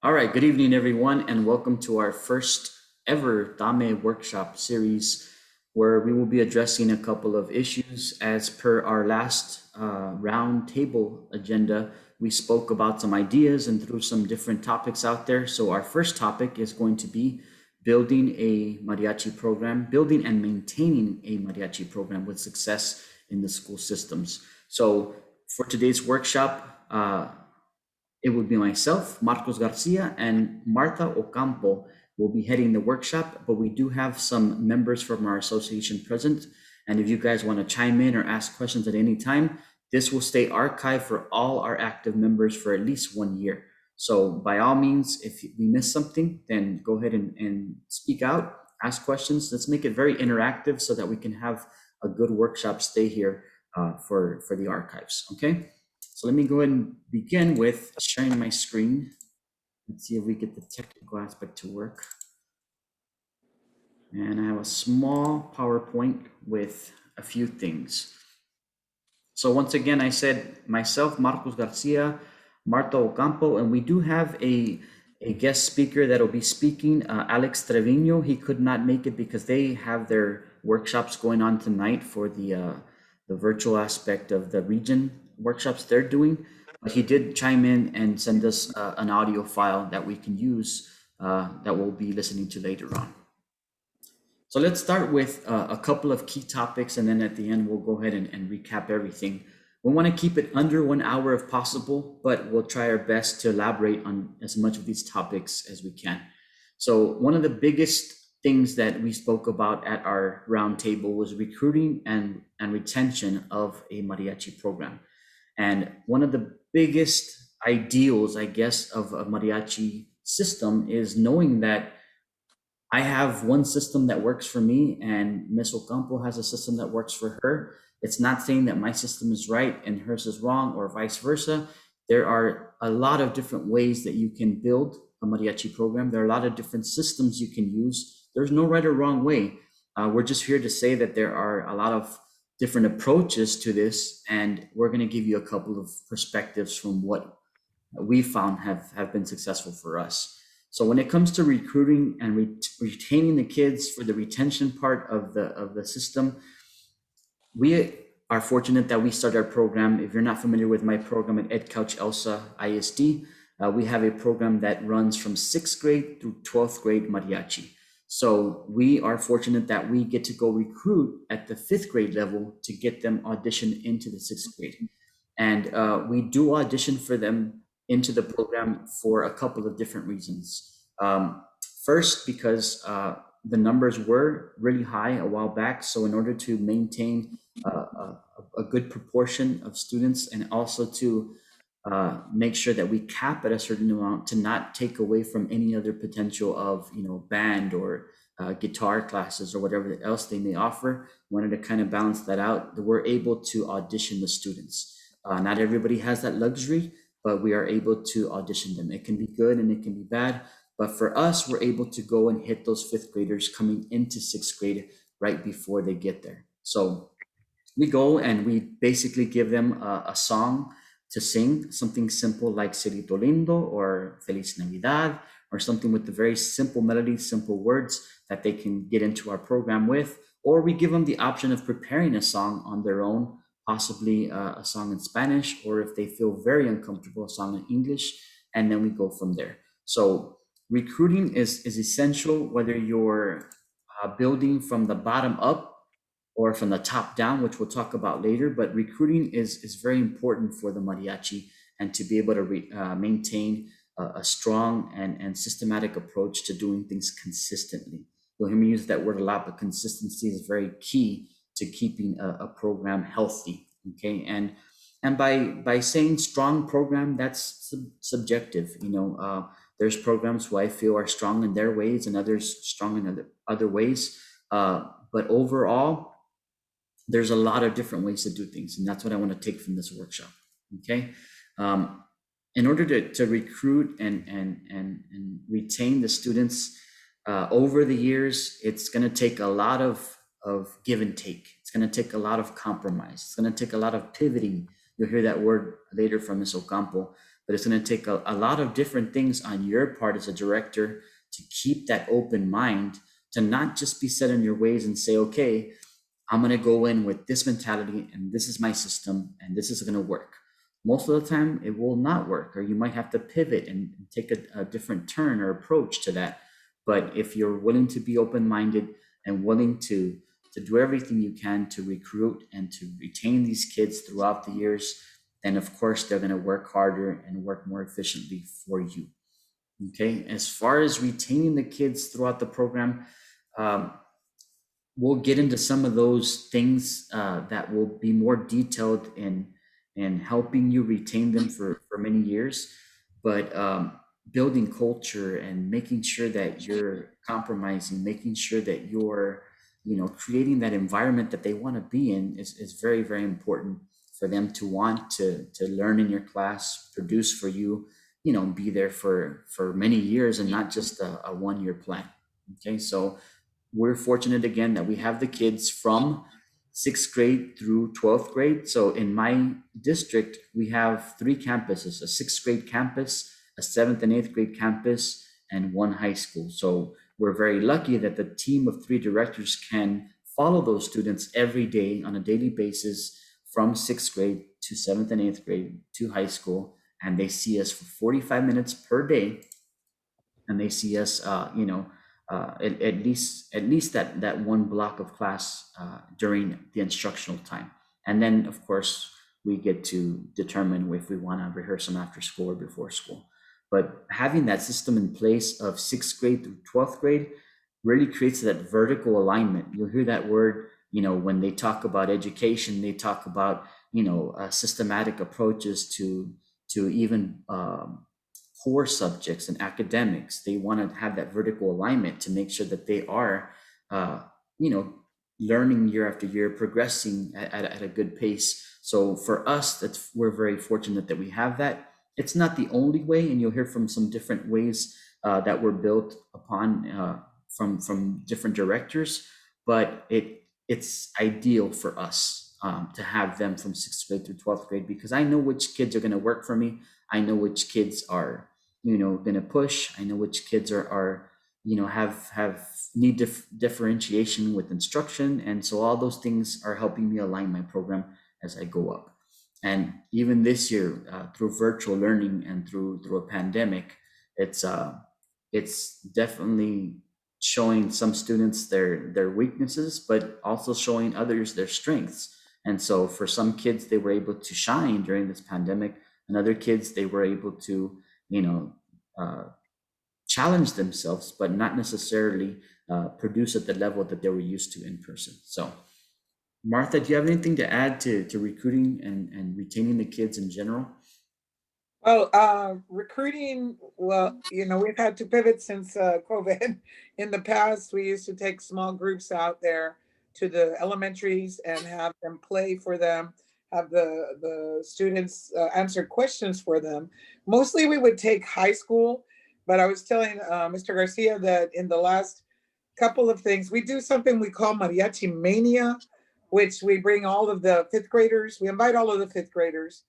All right, good evening, everyone, and welcome to our first ever TAME workshop series where we will be addressing a couple of issues. As per our last round table agenda, we spoke about some ideas and threw some different topics out there. So, our first topic is going to be building a mariachi program, building and maintaining a mariachi program with success in the school systems. So, for today's workshop, it would be myself, Marcos Garcia, and Marta Ocampo will be heading the workshop, but we do have some members from our association present. And if you guys want to chime in or ask questions at any time, this will stay archived for all our active members for at least 1 year. So by all means, if we miss something, then go ahead and speak out, ask questions. Let's make it very interactive so that we can have a good workshop stay here for the archives, okay? So let me go ahead and begin with sharing my screen. Let's see if we get the technical aspect to work. And I have a small PowerPoint with a few things. So once again, I said myself, Marcos Garcia, Marta Ocampo, and we do have a guest speaker that will be speaking, Alex Treviño. He could not make it because they have their workshops going on tonight for the virtual aspect of the region workshops they're doing. But he did chime in and send us an audio file that we can use that we'll be listening to later on. So let's start with a couple of key topics, and then at the end, we'll go ahead and recap everything. We want to keep it under 1 hour if possible, but we'll try our best to elaborate on as much of these topics as we can. So one of the biggest things that we spoke about at our roundtable was recruiting and retention of a mariachi program. And one of the biggest ideals, I guess, of a mariachi system is knowing that I have one system that works for me, and Miss Ocampo has a system that works for her. It's not saying that my system is right and hers is wrong, or vice versa. There are a lot of different ways that you can build a mariachi program. There are a lot of different systems you can use. There's no right or wrong way. We're just here to say that there are a lot of different approaches to this, and we're going to give you a couple of perspectives from what we found have been successful for us. So when it comes to recruiting and retaining the kids for the retention part of the system, we are fortunate that we started our program. If you're not familiar with my program at Ed Couch Elsa ISD, we have a program that runs from 6th grade through 12th grade mariachi. So we are fortunate that we get to go recruit at the 5th grade level to get them auditioned into the 6th grade. And we do audition for them into the program for a couple of different reasons. First, because the numbers were really high a while back. So in order to maintain a good proportion of students, and also to make sure that we cap at a certain amount to not take away from any other potential of, band or guitar classes or whatever else they may offer, wanted to kind of balance that out. That we're able to audition the students. Not everybody has that luxury, but we are able to audition them. It can be good and it can be bad. But for us, we're able to go and hit those 5th graders coming into 6th grade right before they get there. So we go and we basically give them a song to sing, something simple like Cerito Lindo or Feliz Navidad, or something with the very simple melody, simple words that they can get into our program with. Or we give them the option of preparing a song on their own, possibly a song in Spanish, or if they feel very uncomfortable, a song in English, and then we go from there. So recruiting is essential, whether you're building from the bottom up or from the top down, which we'll talk about later. But recruiting is very important for the mariachi, and to be able to maintain a strong and systematic approach to doing things consistently. You'll hear me use that word a lot, but consistency is very key to keeping a program healthy. Okay, and by saying strong program, that's subjective. There's programs who I feel are strong in their ways and others strong in other ways. But overall, there's a lot of different ways to do things, and that's what I want to take from this workshop. Okay, in order to recruit and retain the students over the years, it's going to take a lot of give and take. It's going to take a lot of compromise. It's going to take a lot of pivoting. You'll hear that word later from Ms. Ocampo. but it's going to take a lot of different things on your part as a director to keep that open mind, to not just be set in your ways and say, okay, I'm going to go in with this mentality and this is my system and this is going to work. Most of the time, it will not work, or you might have to pivot and take a different turn or approach to that. But if you're willing to be open-minded and willing to do everything you can to recruit and to retain these kids throughout the years, then of course they're going to work harder and work more efficiently for you. Okay, as far as retaining the kids throughout the program, um, we'll get into some of those things that will be more detailed in helping you retain them for many years. But building culture and making sure that you're compromising, making sure that you're, creating that environment that they want to be in is very, very important for them to want to learn in your class, produce for you, be there for many years and not just a 1-year plan. Okay, so we're fortunate again that we have the kids from 6th grade through 12th grade. So in my district, we have 3 campuses: a 6th grade campus, a 7th and 8th grade campus, and 1 high school. So we're very lucky that the team of 3 directors can follow those students every day on a daily basis from 6th grade to 7th and 8th grade to high school. And they see us for 45 minutes per day. And they see us, at least that 1 block of class during the instructional time. And then, of course, we get to determine if we want to rehearse them after school or before school. But having that system in place of 6th grade through 12th grade really creates that vertical alignment. You'll hear that word, when they talk about education, they talk about, systematic approaches to even core subjects and academics. They want to have that vertical alignment to make sure that they are, learning year after year, progressing at a good pace. So for us, we're very fortunate that we have that. It's not the only way, and you'll hear from some different ways that were built upon from different directors, but it's ideal for us to have them from 6th grade through 12th grade, because I know which kids are going to work for me. I know which kids are, going to push. I know which kids are have need differentiation with instruction. And so all those things are helping me align my program as I go up. And even this year, through virtual learning and through a pandemic, it's definitely showing some students their weaknesses, but also showing others their strengths. And so for some kids, they were able to shine during this pandemic, and other kids, they were able to, challenge themselves, but not necessarily produce at the level that they were used to in person. So, Martha, do you have anything to add to recruiting and retaining the kids in general? Well, recruiting, we've had to pivot since COVID. In the past, we used to take small groups out there to the elementaries and have them play for them, have the students answer questions for them. Mostly we would take high school, but I was telling Mr. Garcia that in the last couple of things, we do something we call Mariachi Mania, which we bring all of the 5th graders, we invite all of the 5th graders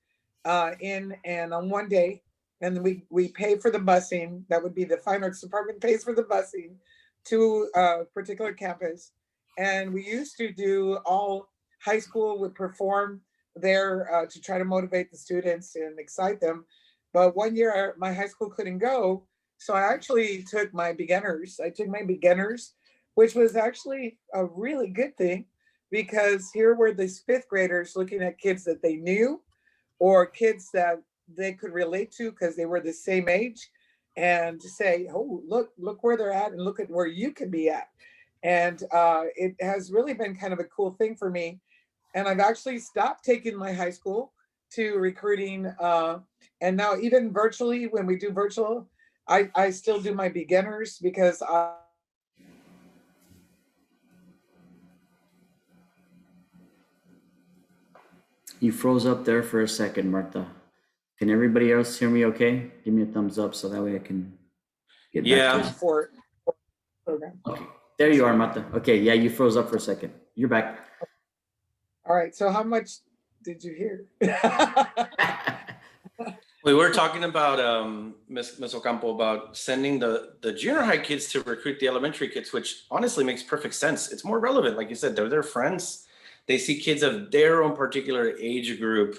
in and on one day, and then we pay for the busing. That would be the fine arts department pays for the busing to a particular campus. And we used to do all high school would perform there to try to motivate the students and excite them. But one year my high school couldn't go, so I actually took my beginners. Which was actually a really good thing, because here were these 5th graders looking at kids that they knew or kids that they could relate to because they were the same age, and to say, oh, look where they're at and look at where you can be at. And it has really been kind of a cool thing for me. And I've actually stopped taking my high school to recruiting. And now even virtually, when we do virtual, I still do my beginners because You froze up there for a second, Martha. Can everybody else hear me okay? Give me a thumbs up so that way I can get back to Yeah. it. for program. Okay, there you are, Martha. Okay, yeah, you froze up for a second. You're back. All right. So how much did you hear? We were talking about Miss Ocampo about sending the junior high kids to recruit the elementary kids, which honestly makes perfect sense. It's more relevant, like you said. They're their friends. They see kids of their own particular age group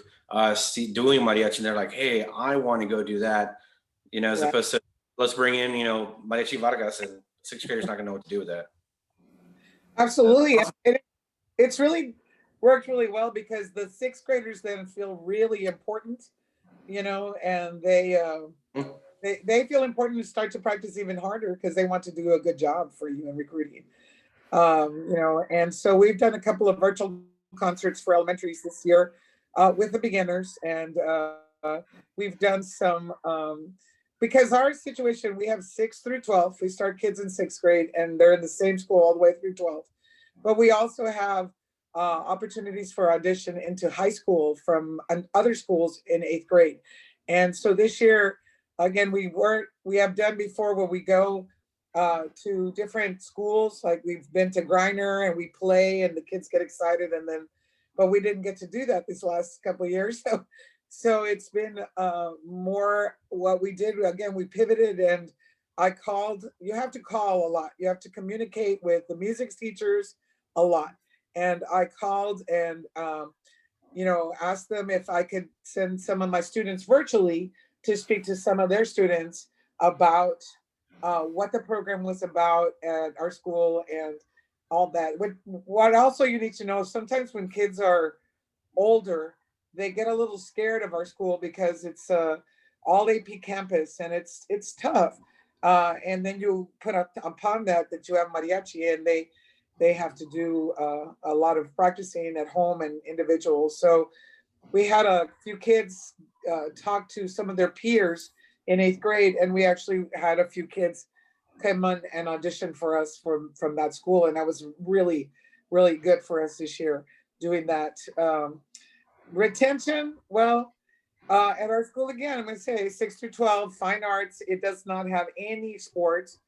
doing mariachi, and they're like, "Hey, I want to go do that," as Right. opposed to let's bring in Mariachi Vargas, and sixth graders not gonna know what to do with that. Absolutely. It's really worked really well because the sixth graders then feel really important, and they feel important to start to practice even harder because they want to do a good job for you in recruiting. And so we've done a couple of virtual concerts for elementaries this year with the beginners, and we've done some because our situation, we have 6th through 12th. We start kids in 6th grade, and they're in the same school all the way through 12th. But we also have opportunities for audition into high school from other schools in 8th grade. And so this year, again, we have done before where we go to different schools. Like we've been to Griner and we play and the kids get excited, but we didn't get to do that this last couple of years. So it's been more what we did. Again, we pivoted and you have to call a lot. You have to communicate with the music teachers a lot. And I called and, asked them if I could send some of my students virtually to speak to some of their students about what the program was about at our school and all that. What also you need to know, sometimes when kids are older, they get a little scared of our school because it's all AP campus and it's tough. And then you put up upon that you have mariachi and they have to do a lot of practicing at home and individuals. So we had a few kids talk to some of their peers in 8th grade, and we actually had a few kids come on and audition for us from that school, and that was really, really good for us this year doing that. Retention, well, at our school, again, I'm going to say 6 through 12, fine arts, it does not have any sports.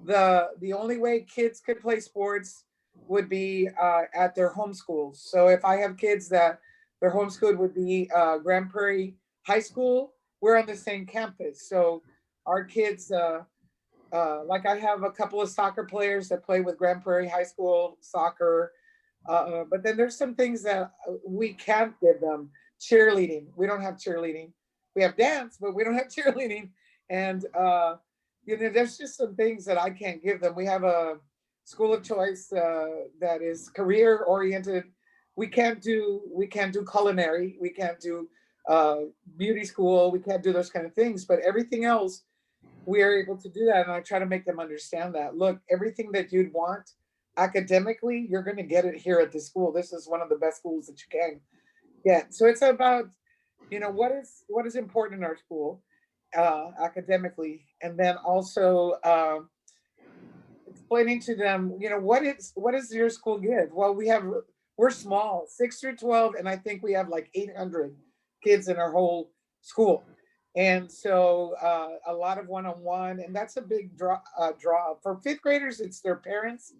The only way kids could play sports would be at their home schools. So if I have kids that their home school would be Grand Prairie High School, we're on the same campus. So our kids, like I have a couple of soccer players that play with Grand Prairie High School soccer. But then there's some things that we can't give them. Cheerleading, we don't have cheerleading. We have dance, but we don't have cheerleading. And there's just some things that I can't give them. We have a school of choice that is career oriented. We can't do culinary. We can't do beauty school. We can't do those kind of things. But everything else, we are able to do that. And I try to make them understand that. Look, everything that you'd want academically, you're going to get it here at the school. This is one of the best schools that you can get. So it's about, what is important in our school academically, and then also explaining to them, what does your school give? Well, we're small, 6 through 12, and I think we have like 800 kids in our whole school. And so a lot of one-on-one, and that's a big draw. For 5th graders, it's their parents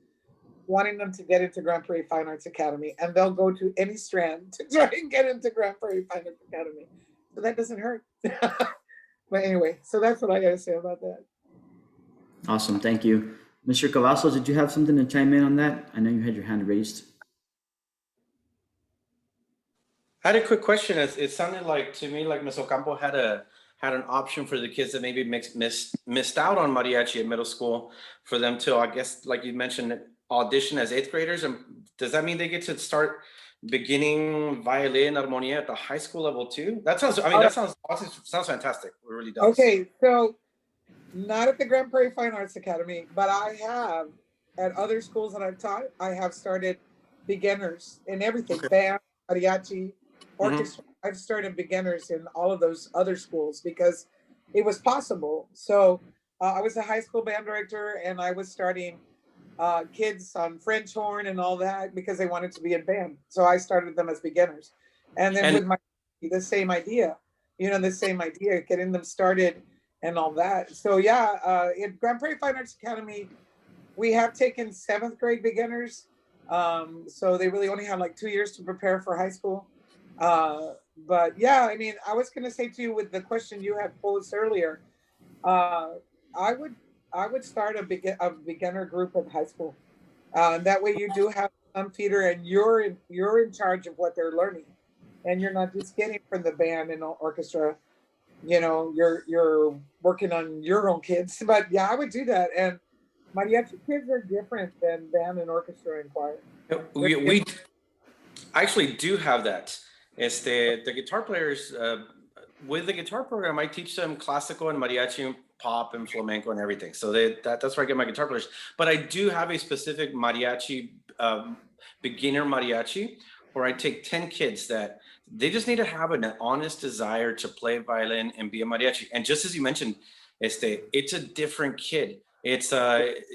wanting them to get into Grand Prairie Fine Arts Academy, and they'll go to any strand to try and get into Grand Prairie Fine Arts Academy. So that doesn't hurt. But anyway, so that's what I got to say about that. Awesome, thank you. Mr. Cavazos, did you have something to chime in on that? I know you had your hand raised. I had a quick question. It sounded like to me like Ms. Ocampo had an option for the kids that maybe missed out on mariachi at middle school for them to, I guess, like you mentioned, audition as 8th graders. And does that mean they get to start beginning violin armonia at the high school level too? That sounds fantastic. It really does. Okay, so not at the Grand Prairie Fine Arts Academy, but I have at other schools that I've taught, I have started beginners in everything, band, mariachi, orchestra. I've started beginners in all of those other schools because it was possible. So I was a high school band director, and I was starting kids on French horn and all that because they wanted to be in band. So I started them as beginners. And then with the same idea, getting them started and all that. So yeah, in Grand Prairie Fine Arts Academy, we have taken 7th grade beginners. So they really only have like 2 years to prepare for high school. But yeah, I mean, I was going to say to you with the question you had posed earlier, uh, I would I would start a beginner group in high school. That way you do have some feeder and you're in charge of what they're learning. And you're not just getting from the band and orchestra, you're working on your own kids. But yeah, I would do that. And mariachi kids are different than band and orchestra and choir. They're We actually do have that. It's the guitar players with the guitar program. I teach them classical and mariachi, pop and flamenco and everything. So that's where I get my guitar players. But I do have a specific mariachi beginner mariachi where I take 10 kids that they just need to have an honest desire to play violin and be a mariachi. And just as you mentioned, it's a different kid. It's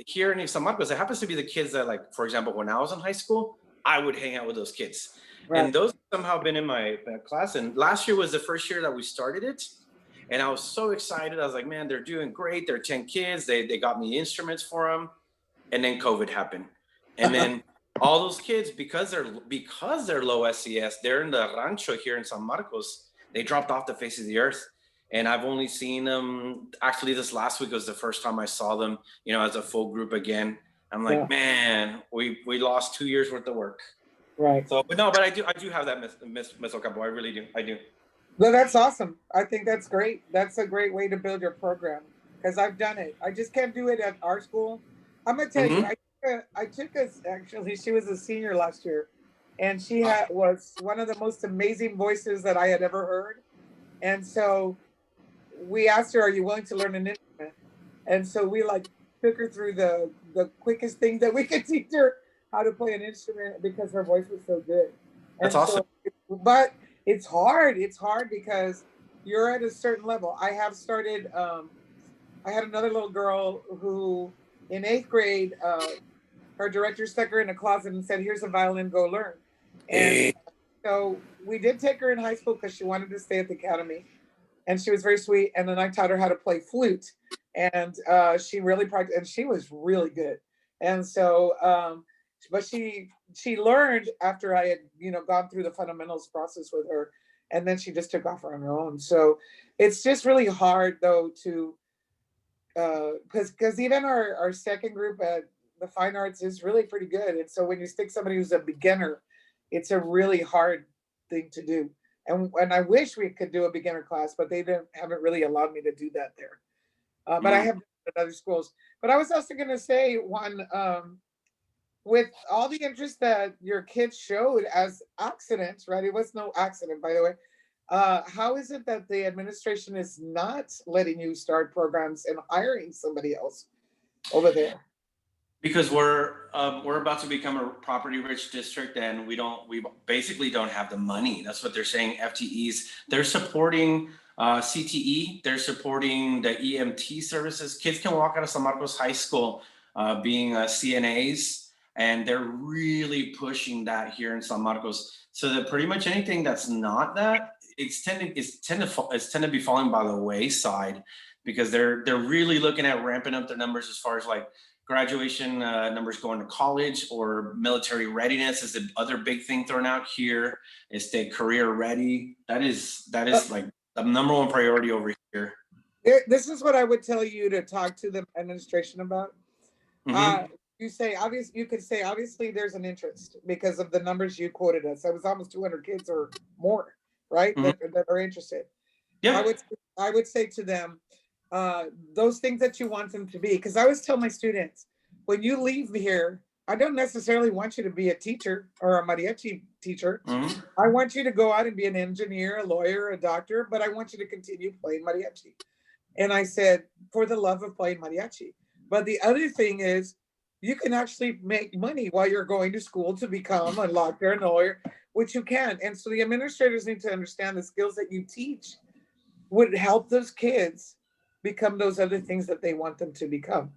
here in San Marcos. It happens to be the kids that, like, for example, when I was in high school, I would hang out with those kids. right. And those have somehow been in my class. And last year was the first year that we started it. And I was so excited. I was like, man, they're doing great. They're 10 kids. They got me instruments for them. And then COVID happened. And then all those kids, because they're low SES, they're in the rancho here in San Marcos. They dropped off the face of the earth. And I've only seen them, actually this last week was the first time I saw them, as a full group again. I'm like, Yeah. man, we lost 2 years worth of work. Right. So, but no, but I do have that Miss Ocampo. I really do. I do. Well, that's awesome. I think that's great. That's a great way to build your program because I've done it. I just can't do it at our school. I'm gonna tell you, Mhm. I took us actually. She was a senior last year, and she was one of the most amazing voices that I had ever heard. And so we asked her, "Are you willing to learn an instrument?" And so we like took her through the quickest thing that we could teach her how to play an instrument because her voice was so good. That's And awesome. so, but it's hard. It's hard because you're at a certain level. I have started. I had another little girl who, in eighth grade, her director stuck her in a closet and said, "Here's a violin, go learn." And so we did take her in high school because she wanted to stay at the academy, and she was very sweet. And then I taught her how to play flute, and she really practiced, and she was really good. And so, but she learned after I had gone through the fundamentals process with her, and then she just took off on her own. So it's just really hard though to because even our second group at the fine arts is really pretty good. And so when you stick somebody who's a beginner, it's a really hard thing to do. And I wish we could do a beginner class, but they haven't really allowed me to do that there. But I Mm. have done it at other schools. But I was also going to say one with all the interest that your kids showed as accidents, right? It was no accident, by the way. How is it that the administration is not letting you start programs and hiring somebody else over there? Because we're about to become a property rich district, and we basically don't have the money. That's what they're saying. FTEs, they're supporting CTE, they're supporting the EMT services. Kids can walk out of San Marcos High School being CNAs, and they're really pushing that here in San Marcos. So that pretty much anything that's not that, it's tend to be falling by the wayside, because they're really looking at ramping up their numbers as far as like graduation numbers going to college, or military readiness is the other big thing thrown out here. Is stay career ready. That is like the number one priority over here. This is what I would tell you to talk to the administration about. Mm-hmm. You could say obviously there's an interest because of the numbers you quoted us. That was almost 200 kids or more, right? Mm-hmm. That are interested. I Yep. would I would say to them, those things that you want them to be. Because I always tell my students, when you leave here, I don't necessarily want you to be a teacher or a mariachi teacher. Mm-hmm. I want you to go out and be an engineer, a lawyer, a doctor, but I want you to continue playing mariachi. And I said, for the love of playing mariachi. But the other thing is, you can actually make money while you're going to school to become a doctor and a lawyer, which you can. And so the administrators need to understand the skills that you teach would help those kids become those other things that they want them to become.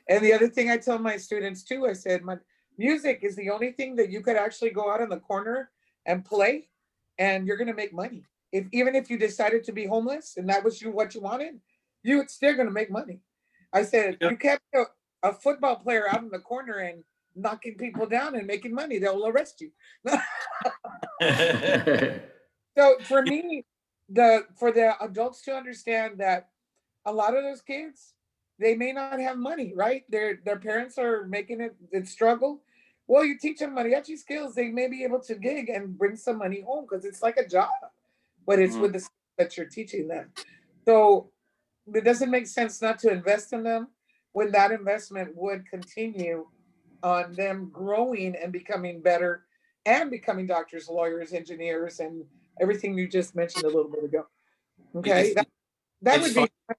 And the other thing I tell my students too, I said, my music is the only thing that you could actually go out in the corner and play, and you're going to make money. Even if you decided to be homeless and that was what you wanted, you're still going to make money. I said, Yep. you can't be a football player out in the corner and knocking people down and making money. They'll arrest you. So for me, for the adults to understand that a lot of those kids, they may not have money, right? Their parents are making it struggle. Well, you teach them mariachi skills, they may be able to gig and bring some money home because it's like a job, but it's Mhm. with the skills that you're teaching them. So it doesn't make sense not to invest in them when that investment would continue on them growing and becoming better and becoming doctors, lawyers, engineers, and everything you just mentioned a little bit ago. Okay, It's that it's would fun. be.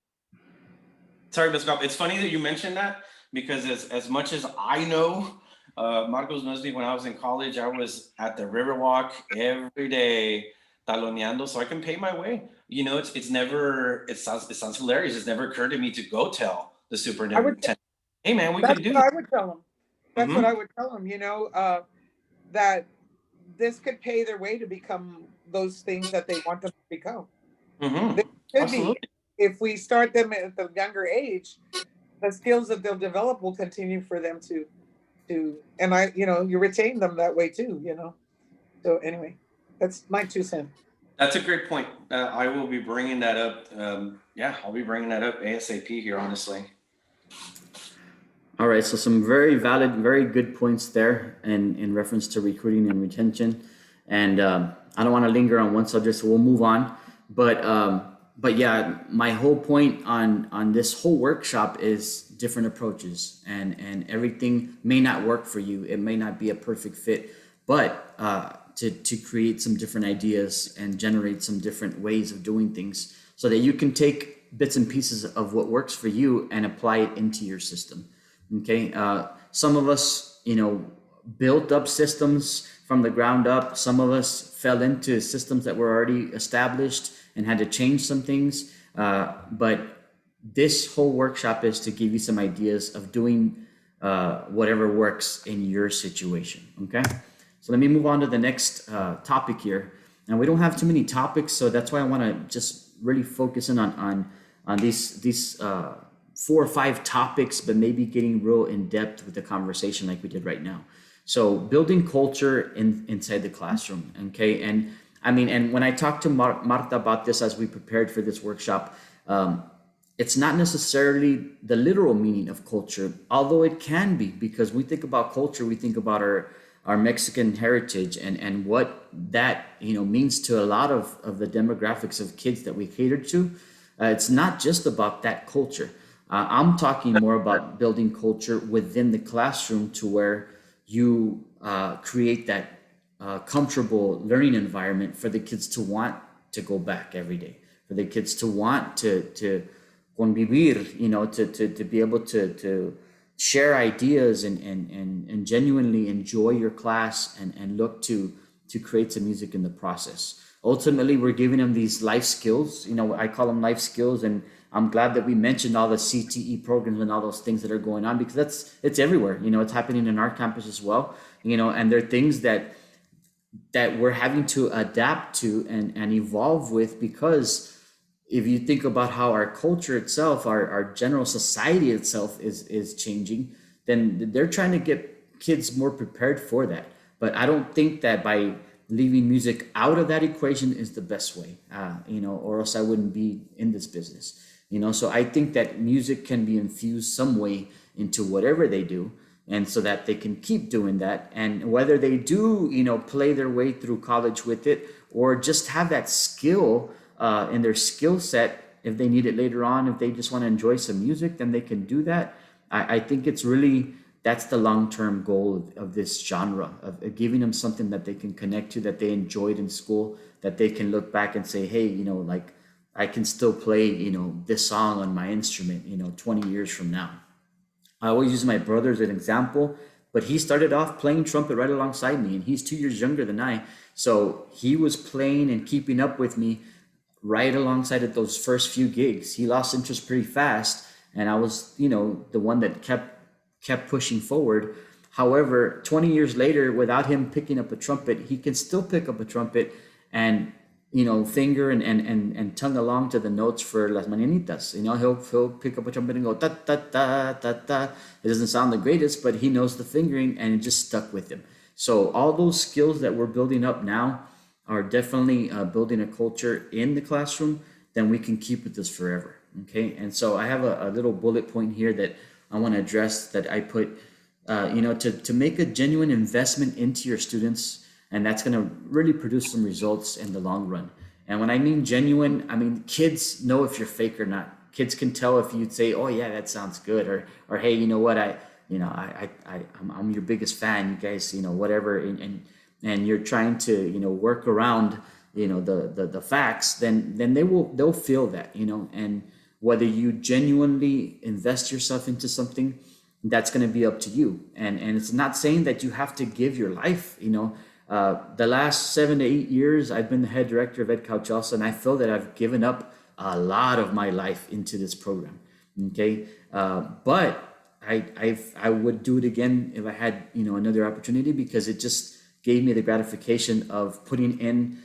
Sorry, Ms. Gop. It's funny that you mentioned that because as much as I know, Marcos knows me when I was in college, I was at the Riverwalk every day, taloneando, so I can pay my way. You know, it's never, it sounds hilarious. It's never occurred to me to go tell the I would. superintendent, hey man, we That's could do what this. I would tell them. That's what Hmm. I would tell them. That this could pay their way to become those things that they want them to become. Hmm. They could be Absolutely. if we start them at the younger age. The skills that they'll develop will continue for them and you retain them that way too. So anyway, that's my 2 cents. That's a great point. I will be bringing that up. Yeah, I'll be bringing that up ASAP here, honestly. All right, so some very valid, very good points there in reference to recruiting and retention. And I don't want to linger on one subject, so we'll move on. But yeah, my whole point on this whole workshop is different approaches, and everything may not work for you. It may not be a perfect fit, but to create some different ideas and generate some different ways of doing things, so that you can take bits and pieces of what works for you and apply it into your system. Okay, some of us, built up systems from the ground up. Some of us fell into systems that were already established and had to change some things. But this whole workshop is to give you some ideas of doing whatever works in your situation. Okay, so let me move on to the next topic here. And we don't have too many topics, so that's why I want to just really focus in on these 4 or 5 topics, but maybe getting real in depth with the conversation like we did right now. So building culture inside the classroom, okay? And I mean, and when I talked to Marta about this as we prepared for this workshop, it's not necessarily the literal meaning of culture, although it can be, because we think about culture, we think about our Mexican heritage and what that means to a lot of the demographics of kids that we cater to. It's not just about that culture. I'm talking more about building culture within the classroom to where you create that comfortable learning environment for the kids to want to go back every day, for the kids to want to convivir, to be able to share ideas and genuinely enjoy your class and look to create some music in the process. Ultimately, we're giving them these life skills. I call them life skills, and I'm glad that we mentioned all the CTE programs and all those things that are going on, because it's everywhere. It's happening in our campus as well. And there are things that we're having to adapt to and evolve with, because if you think about how our culture itself, our general society itself is changing, then they're trying to get kids more prepared for that. But I don't think that by leaving music out of that equation is the best way, or else I wouldn't be in this business. So I think that music can be infused some way into whatever they do, and so that they can keep doing that. And whether they do, play their way through college with it, or just have that skill in their skill set, if they need it later on, if they just want to enjoy some music, then they can do that. I think it's really, that's the long-term goal of this genre, of giving them something that they can connect to, that they enjoyed in school, that they can look back and say, hey, like I can still play, this song on my instrument, 20 years from now. I always use my brother as an example, but he started off playing trumpet right alongside me, and he's 2 years younger than I. So he was playing and keeping up with me right alongside of those first few gigs. He lost interest pretty fast, and I was, the one that kept pushing forward. However, 20 years later, without him picking up a trumpet, he can still pick up a trumpet and finger and tongue along to the notes for Las Mañanitas. He'll pick up a trumpet and go ta ta ta ta ta. It doesn't sound the greatest, but he knows the fingering, and it just stuck with him. So all those skills that we're building up now, are definitely building a culture in the classroom, then we can keep with this forever. Okay. And so I have a little bullet point here that I want to address that I put, to make a genuine investment into your students, and that's going to really produce some results in the long run. And when I mean genuine, I mean kids know if you're fake or not. Kids can tell if you'd say, "Oh yeah, that sounds good," or "Hey, you know what? I'm your biggest fan. You guys, whatever." And you're trying to, work around, the facts. Then they'll feel that, and whether you genuinely invest yourself into something, that's going to be up to you. And it's not saying that you have to give your life. The last 7 to 8 years, I've been the head director of Ed Cauchalsa, and I feel that I've given up a lot of my life into this program. Okay, but I would do it again if I had another opportunity, because it just gave me the gratification of putting in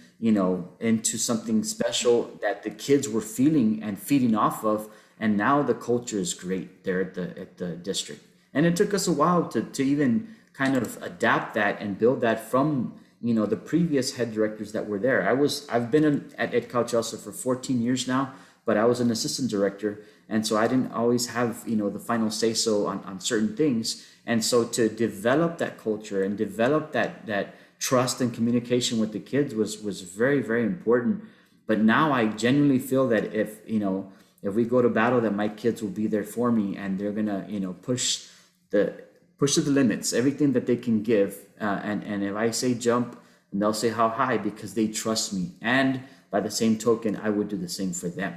into something special that the kids were feeling and feeding off of, and now the culture is great there at the district. And it took us a while to even kind of adapt that and build that from the previous head directors that were there. I've been at Cauchalsa for 14 years now, but I was an assistant director, and so I didn't always have the final say so on certain things. And so to develop that culture and develop that trust and communication with the kids was very, very important. But now I genuinely feel that if we go to battle, that my kids will be there for me, and they're gonna push to the limits, everything that they can give. And if I say jump, and they'll say how high, because they trust me. And by the same token, I would do the same for them.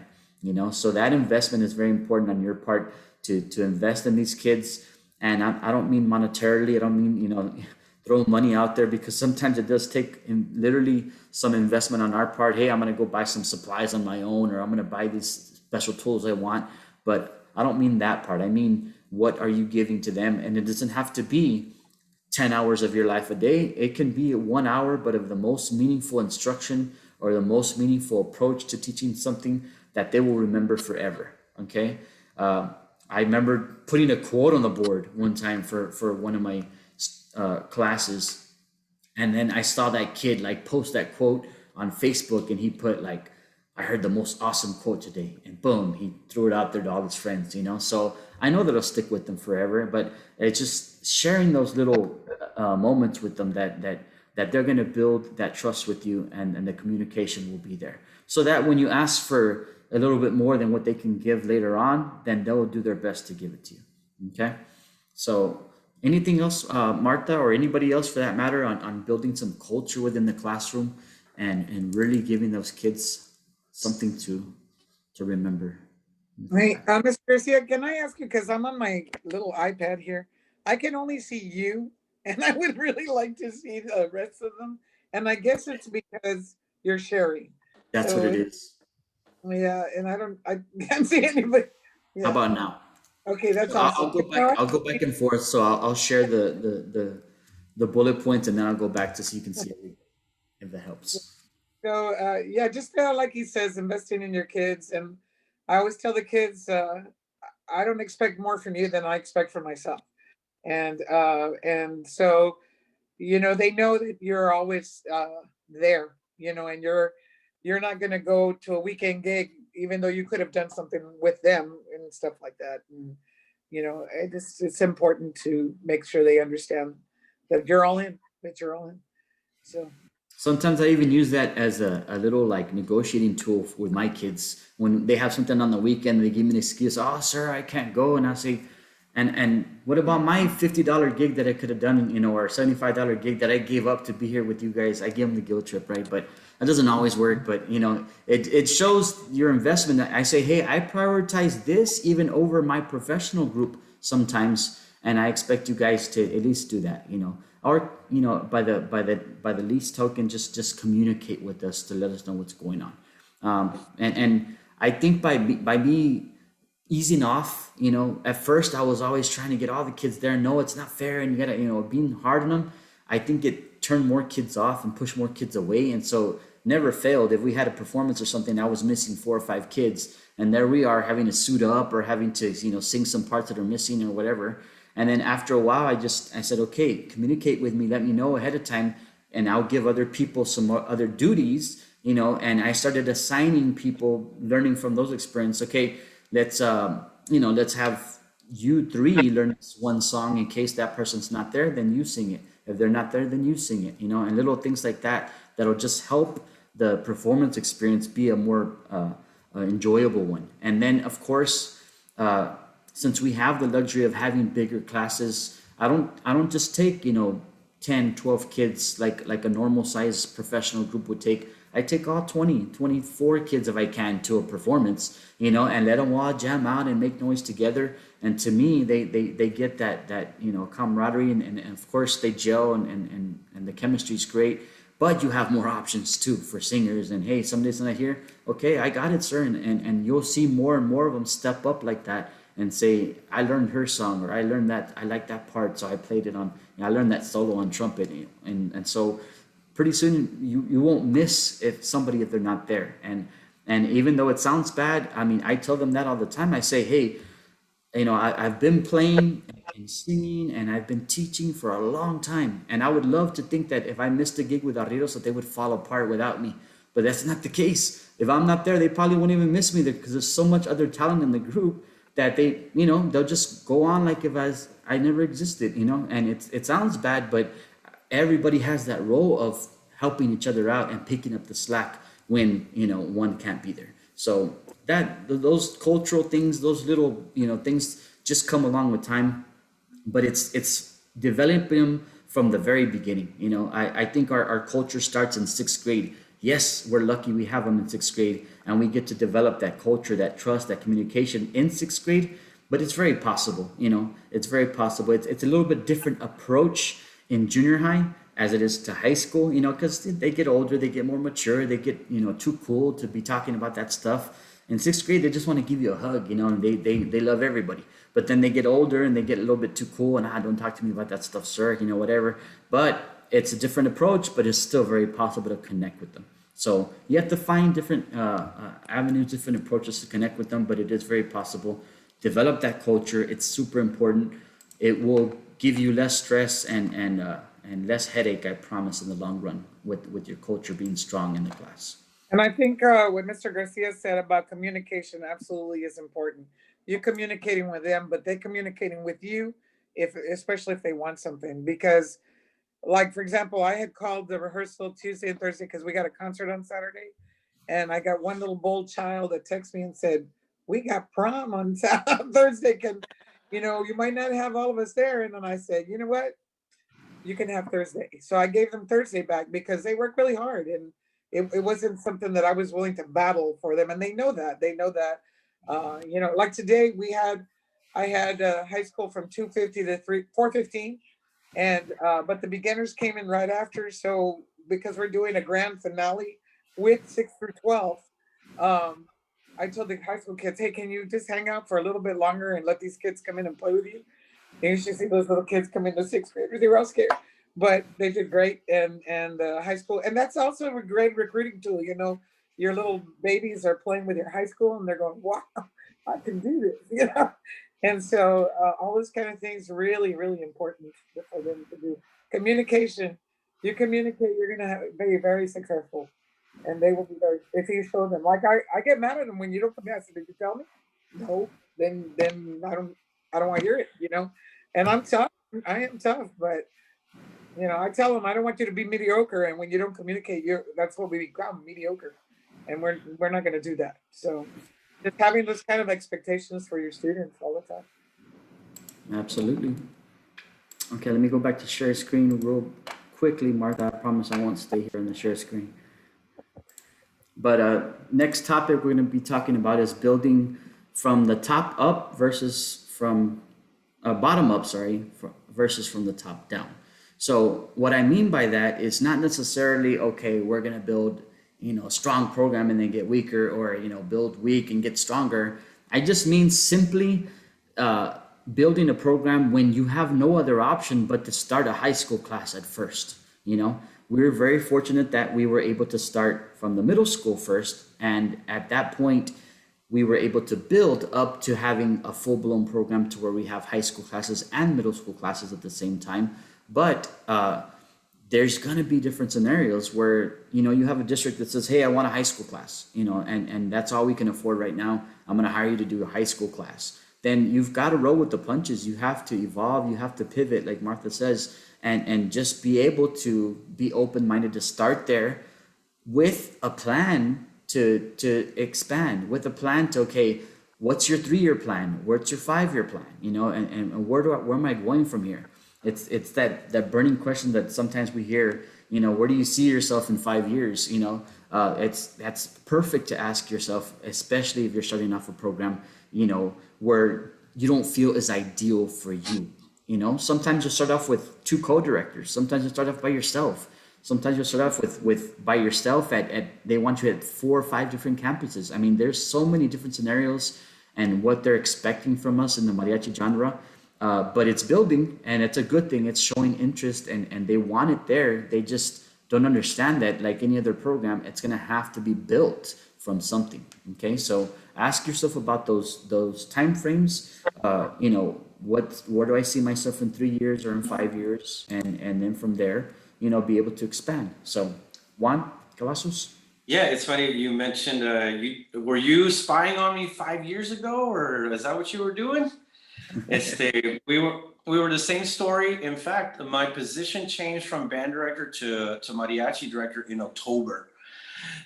So that investment is very important on your part to invest in these kids. And I don't mean monetarily. I don't mean, throw money out there, because sometimes it does take literally some investment on our part. Hey, I'm going to go buy some supplies on my own, or I'm going to buy these special tools I want. But I don't mean that part. I mean, what are you giving to them? And it doesn't have to be 10 hours of your life a day. It can be 1 hour, but of the most meaningful instruction or the most meaningful approach to teaching something that they will remember forever. Okay. I remember putting a quote on the board one time for one of my classes. And then I saw that kid post that quote on Facebook, and he put I heard the most awesome quote today, and boom, he threw it out there to all his friends, So I know that it'll stick with them forever, but it's just sharing those little moments with them that they're going to build that trust with you, and the communication will be there. So that when you ask for a little bit more than what they can give later on, then they'll do their best to give it to you. Okay. So anything else, Marta, or anybody else for that matter, on building some culture within the classroom and really giving those kids something to remember? Hey, Ms. Garcia, can I ask you, because I'm on my little iPad here, I can only see you, and I would really like to see the rest of them. And I guess it's because you're sharing. That's what it is. Yeah, and I can't see anybody. How Yeah. about now? Okay, that's So awesome. I'll go back and forth. So I'll share the bullet points, and then I'll go back so you can see everything, if that helps. So yeah, just like he says, investing in your kids. And I always tell the kids, I don't expect more from you than I expect from myself. And so they know that you're always there, and you're not going to go to a weekend gig, even though you could have done something with them and stuff like that. And it's important to make sure they understand that you're all in, So Sometimes I even use that as a little negotiating tool with my kids. When they have something on the weekend, they give me an excuse. Oh, sir, I can't go. And I say, and what about my $50 gig that I could have done, or $75 gig that I gave up to be here with you guys? I give them the guilt trip, right? But that doesn't always work. But it shows your investment. I say, hey, I prioritize this even over my professional group sometimes, and I expect you guys to at least do that, or by the least token, just communicate with us to let us know what's going on. And I think by me easing off, at first I was always trying to get all the kids there. No, it's not fair, and you gotta, being hard on them, I think it turned more kids off and pushed more kids away. And so never failed. If we had a performance or something, I was missing 4 or 5 kids, and there we are having to suit up or having to sing some parts that are missing or whatever. And then after a while, I said, okay, communicate with me, let me know ahead of time. and I'll give other people some other duties, you know, and I started assigning people, learning from those experiences. Okay, let's you know, let's have you three learn this one song. In case that person's not there, then you sing it. If they're not there, then you sing it, you know, and little things like that that'll just help the performance experience be a more enjoyable one. And then of course, since we have the luxury of having bigger classes, I don't just take, you know, 10, 12 kids like a normal size professional group would take. I take all 20, 24 kids if I can to a performance, you know, and let them all jam out and make noise together. And to me, they get that, you know, camaraderie, and of course they gel, and the chemistry is great. But you have more options too for singers. And hey, somebody's not here. Okay, I got it, sir. And you'll see more and more of them step up like that and say, I learned her song, or I learned that, I like that part, so I played it on, I learned that solo on trumpet. And so pretty soon you won't miss if they're not there. And even though it sounds bad, I mean, I tell them that all the time. I say, hey, you know, I've been playing and singing, and I've been teaching for a long time. And I would love to think that if I missed a gig with Arrieros, that they would fall apart without me. But that's not the case. If I'm not there, they probably won't even miss me there, because there's so much other talent in the group that they, you know, they'll just go on like if I never existed, you know. And it sounds bad, but everybody has that role of helping each other out and picking up the slack when, you know, one can't be there. So those cultural things, those little, you know, things just come along with time, but it's developing them from the very beginning. You know, I think our culture starts in sixth grade. Yes, we're lucky we have them in sixth grade, and we get to develop that culture, that trust, that communication in sixth grade. But it's very possible, you know, it's very possible. It's a little bit different approach in junior high as it is to high school, you know, because they get older, they get more mature, they get, you know, too cool to be talking about that stuff. In sixth grade, they just want to give you a hug, you know, and they love everybody. But then they get older and they get a little bit too cool, and don't talk to me about that stuff, sir, you know, whatever. But it's a different approach, but it's still very possible to connect with them. So you have to find different avenues, different approaches to connect with them, but it is very possible. Develop that culture. It's super important. It will give you less stress and less headache, I promise, in the long run, with your culture being strong in the class. And I think what Mr. Garcia said about communication absolutely is important. You're communicating with them, but they're communicating with you, especially if they want something. Because, like, for example, I had called the rehearsal Tuesday and Thursday because we got a concert on Saturday, and I got one little bold child that texted me and said, "We got prom on Thursday. Can, you know, you might not have all of us there." And then I said, "You know what? You can have Thursday." So I gave them Thursday back because they worked really hard, and it wasn't something that I was willing to battle for them. And they know that. They know that. You know, like today I had high school from 2:50 to 4:15, and but the beginners came in right after. So because we're doing a grand finale with 6 through 12, um, I told the high school kids, "Hey, can you just hang out for a little bit longer and let these kids come in and play with you?" You should see those little kids come into sixth graders. They were all scared, but they did great. And high school, and that's also a great recruiting tool. You know, your little babies are playing with your high school, and they're going, "Wow, I can do this," you know. And so all those kind of things really, really important for them to do. Communication. You communicate, you're gonna be very successful, and they will be very. If you show them, like I get mad at them when you don't come. I said, "Did you tell me?" No. Then I don't want to hear it. You know. And I'm tough. I am tough, but you know, I tell them I don't want you to be mediocre. And when you don't communicate, that's what we become, mediocre. And we're not going to do that. So just having those kind of expectations for your students all the time. Absolutely. Okay, let me go back to share screen real quickly, Martha. I promise I won't stay here on the share screen. But next topic we're going to be talking about is building from the top up versus from bottom up, versus from the top down. So what I mean by that is not necessarily, okay, we're going to build, you know, a strong program and then get weaker, or, you know, build weak and get stronger. I just mean simply building a program when you have no other option but to start a high school class at first. You know, we were very fortunate that we were able to start from the middle school first. And at that point, we were able to build up to having a full-blown program to where we have high school classes and middle school classes at the same time. But there's going to be different scenarios where, you have a district that says, hey, I want a high school class, and that's all we can afford right now. I'm going to hire you to do a high school class. Then you've got to roll with the punches. You have to evolve. You have to pivot, like Martha says, and just be able to be open-minded to start there with a plan to expand, with a plan to, okay, what's your 3-year plan? What's your 5-year plan? And where am I going from here? It's that burning question that sometimes we hear, where do you see yourself in 5 years? That's perfect to ask yourself, especially if you're starting off a program, where you don't feel is ideal for you. Sometimes you start off with 2 co-directors. Sometimes you start off by yourself. Sometimes you start off with by yourself they want you at 4 or 5 different campuses. I mean, there's so many different scenarios and what they're expecting from us in the mariachi genre. But it's building, and it's a good thing. It's showing interest, and they want it there. They just don't understand that, like any other program, it's going to have to be built from something. Okay, so ask yourself about those time frames. Where do I see myself in 3 years or in 5 years, and then from there, be able to expand. So, Juan Cavazos. Yeah, it's funny you mentioned. Were you spying on me 5 years ago, or is that what you were doing? We were the same story. In fact, my position changed from band director to mariachi director in October.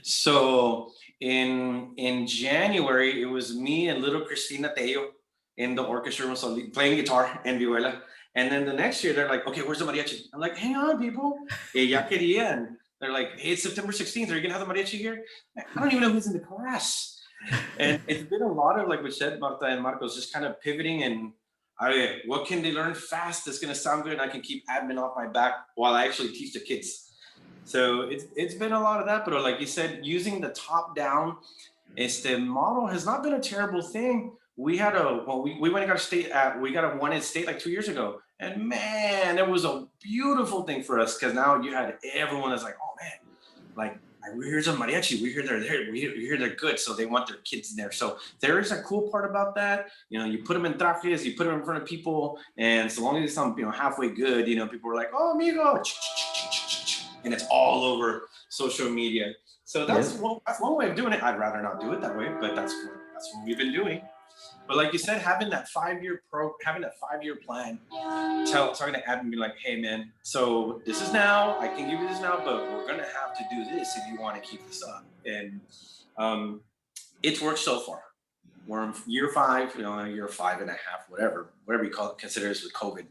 So in January, it was me and little Cristina Tello in the orchestra playing guitar and vihuela. And then the next year, they're like, okay, where's the mariachi? I'm like, hang on, people. Ya querían. They're like, hey, it's September 16th. Are you going to have the mariachi here? I don't even know who's in the class. And it's been a lot of, like we said, Marta and Marcos, just kind of pivoting and what can they learn fast that's going to sound good and I can keep admin off my back while I actually teach the kids. So it's been a lot of that, but like you said, using the top down model has not been a terrible thing. We had we went and got we got a wanted state like 2 years ago, and man, it was a beautiful thing for us because now you had everyone that's like, oh man, like we hear some mariachi, we hear they're there, we hear they're good, so they want their kids in there. So there is a cool part about that. You put them in trajes, you put them in front of people, and so long as they sound halfway good, people are like, oh amigo, and it's all over social media. So that's one way of doing it. I'd rather not do it that way, but that's what we've been doing. But like you said, having that 5-year plan, talking to admin, be like, hey man, so this is now, I can give you this now, but we're gonna have to do this if you want to keep this up. And it's worked so far. We're in year 5, year 5 and a half, whatever you call it, consider this with COVID.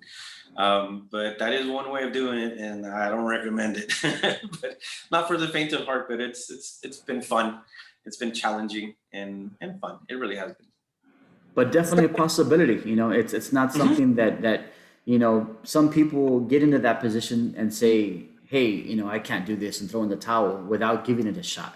But that is one way of doing it, and I don't recommend it. But not for the faint of heart, but it's been fun. It's been challenging and fun. It really has been. But definitely a possibility. It's not something that some people get into that position and say, hey, I can't do this, and throw in the towel without giving it a shot.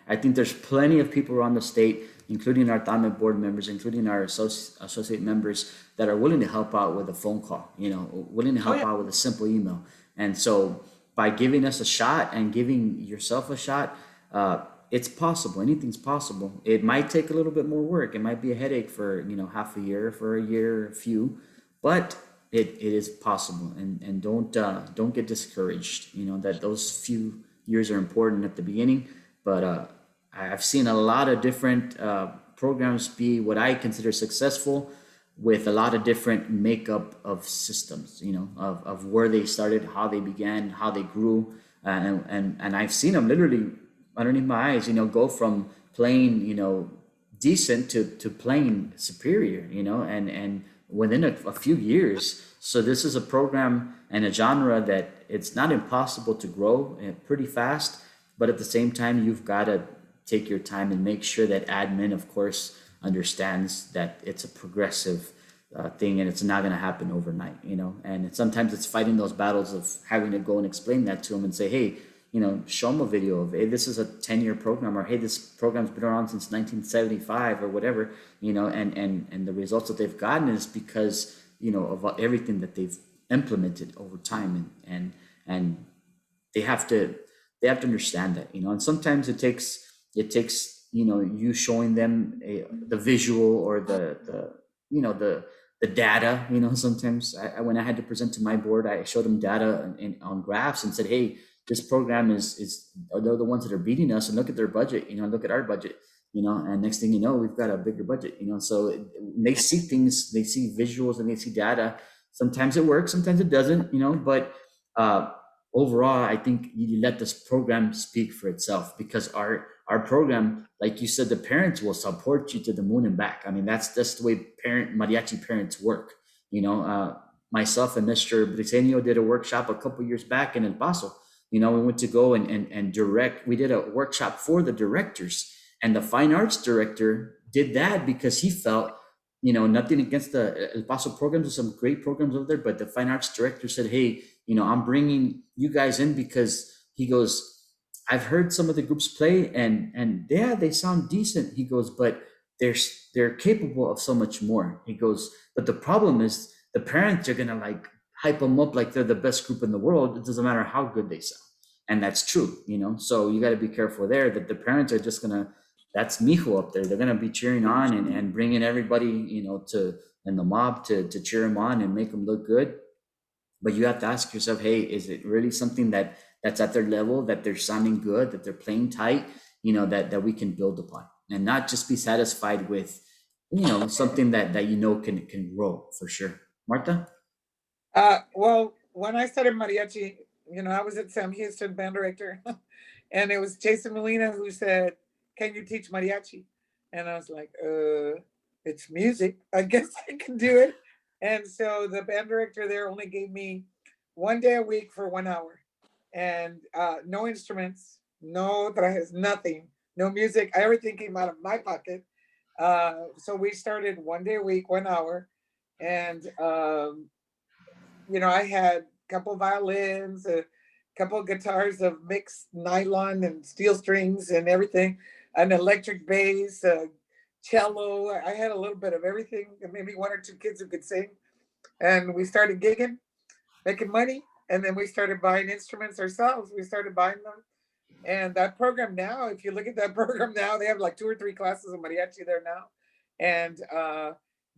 I think there's plenty of people around the state, including our TAME board members, including our associate members, that are willing to help out with a phone call, willing to help out with a simple email. And so by giving us a shot and giving yourself a shot, it's possible. Anything's possible. It might take a little bit more work. It might be a headache for, half a year, for a year, a few, but it is possible. And don't get discouraged, that those few years are important at the beginning. But I've seen a lot of different programs be what I consider successful, with a lot of different makeup of systems, of where they started, how they began, how they grew. And I've seen them literally underneath my eyes, go from playing, decent to playing superior, and within a few years. So this is a program and a genre that it's not impossible to grow pretty fast, but at the same time, you've got to take your time and make sure that admin, of course, understands that it's a progressive thing, and it's not going to happen overnight, and sometimes it's fighting those battles of having to go and explain that to them and say, hey, show them a video of, hey, this is a 10-year program, or hey, this program's been around since 1975 or whatever, and the results that they've gotten is because, of everything that they've implemented over time, and they have to understand that, and sometimes it takes, you showing them the visual or the the data. You know, sometimes when I had to present to my board, I showed them data on graphs and said, hey, this program they're the ones that are beating us, and look at their budget, you know, look at our budget, you know, and next thing you know, we've got a bigger budget, you know. So they see things, they see visuals, and they see data. Sometimes it works, sometimes it doesn't, you know, but overall, I think you let this program speak for itself, because our program, like you said, the parents will support you to the moon and back. I mean, that's the way mariachi parents work. You know, myself and Mr. Briseño did a workshop a couple years back in El Paso. You know, we went to go and direct. We did a workshop for the directors, and the fine arts director did that because he felt, you know, nothing against the El Paso programs, there's some great programs over there, but the fine arts director said, hey, you know, I'm bringing you guys in because he goes, I've heard some of the groups play, and yeah, they sound decent. He goes, but they're capable of so much more. He goes, but the problem is the parents are gonna like hype them up like they're the best group in the world. It doesn't matter how good they sound, and that's true, you know. So you got to be careful there, that the parents are just gonna, that's mijo up there. They're gonna be cheering on and bringing everybody, you know, to, and the mob to cheer them on and make them look good. But you have to ask yourself, hey, is it really something that's at their level, that they're sounding good, that they're playing tight, you know, that we can build upon, and not just be satisfied with, you know, something that you know can grow for sure. Marta? Well, when I started mariachi, you know, I was at Sam Houston band director, and it was Jason Molina who said, "Can you teach mariachi?" And I was like, it's music. I guess I can do it." And so the band director there only gave me 1 day a week for 1 hour, and no instruments, no trajes, nothing, no music. Everything came out of my pocket. So we started 1 day a week, 1 hour, and you know, I had a couple violins, a couple of guitars of mixed nylon and steel strings and everything, an electric bass, a cello. I had a little bit of everything, and maybe one or two kids who could sing. And we started gigging, making money. And then we started buying instruments ourselves. We started buying them. And that program now, if you look at that program now, they have like 2 or 3 classes of mariachi there now. And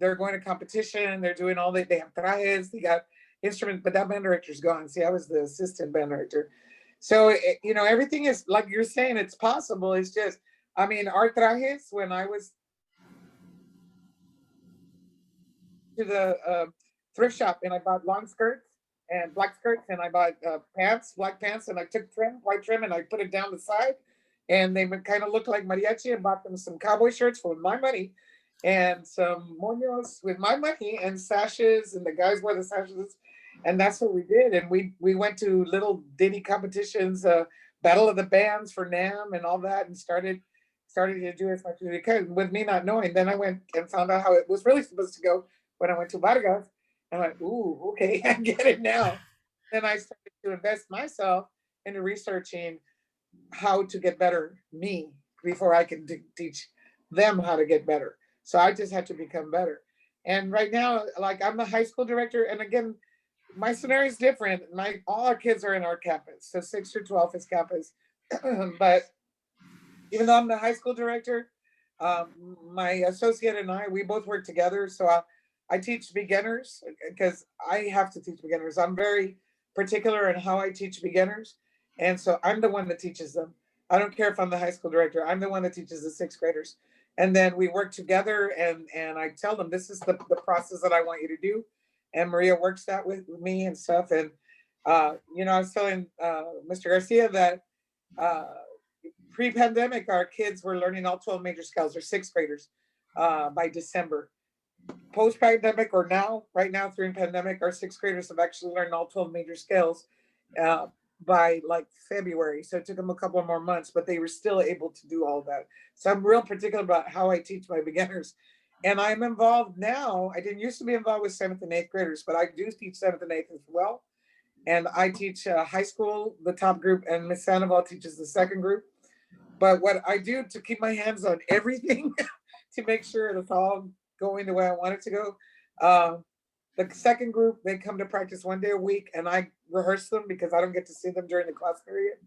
they're going to competition. They're doing they have trajes, they got instruments, but that band director's gone. See, I was the assistant band director. So, you know, everything is like you're saying, it's possible. It's just, I mean, our trajes, when I was to the thrift shop and I bought long skirts and black skirts, and I bought pants, black pants, and I took white trim, and I put it down the side, and they would kind of look like mariachi, and bought them some cowboy shirts with my money and some moños with my money and sashes, and the guys wore the sashes, and that's what we did. And we went to little ditty competitions, battle of the bands for NAM and all that, and started to do as much as we could with me not knowing. Then I went and found out how it was really supposed to go when I went to Vargas. And I went, ooh, okay, I get it now. Then I started to invest myself into researching how to get better me before I can teach them how to get better. So I just had to become better. And right now, like I'm the high school director, and again, my scenario is different. All our kids are in our campus, so 6 through 12 is campus. But even though I'm the high school director, my associate and we both work together. So I teach beginners because I have to teach beginners. I'm very particular in how I teach beginners. And so I'm the one that teaches them. I don't care if I'm the high school director. I'm the one that teaches the 6th graders. And then we work together, and I tell them, this is the process that I want you to do. And Maria works that with me and stuff. And, you know, I was telling Mr. Garcia that pre-pandemic, our kids were learning all 12 major scales, or 6th graders, by December. Post-pandemic, or now, right now during pandemic, our 6th graders have actually learned all 12 major scales by like February. So it took them a couple more months, but they were still able to do all that. So I'm real particular about how I teach my beginners. And I'm involved now. I didn't used to be involved with 7th and 8th graders, but I do teach 7th and 8th as well. And I teach high school, the top group, and Miss Sandoval teaches the 2nd group. But what I do to keep my hands on everything to make sure it's all going the way I want it to go. The 2nd group, they come to practice 1 day a week, and I rehearse them because I don't get to see them during the class period.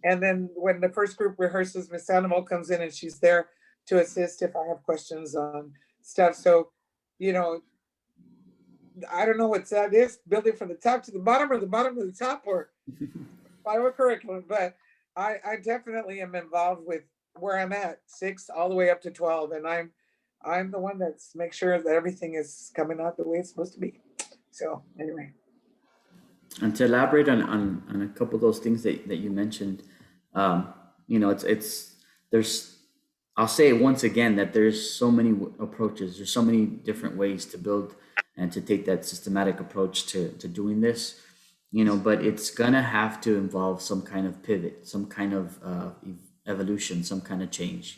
And then when the 1st group rehearses, Miss Animal comes in and she's there to assist if I have questions on stuff. So, you know, I don't know what's that is, building from the top to the bottom or the bottom to the top or Bible curriculum, but I definitely am involved with where I'm at, 6 all the way up to 12. And I'm the one that's make sure that everything is coming out the way it's supposed to be. So anyway. And to elaborate on a couple of those things that you mentioned, it's there's I'll say it once again that there's so many approaches, there's so many different ways to build and to take that systematic approach to doing this, but it's gonna have to involve some kind of pivot, some kind of evolution, some kind of change.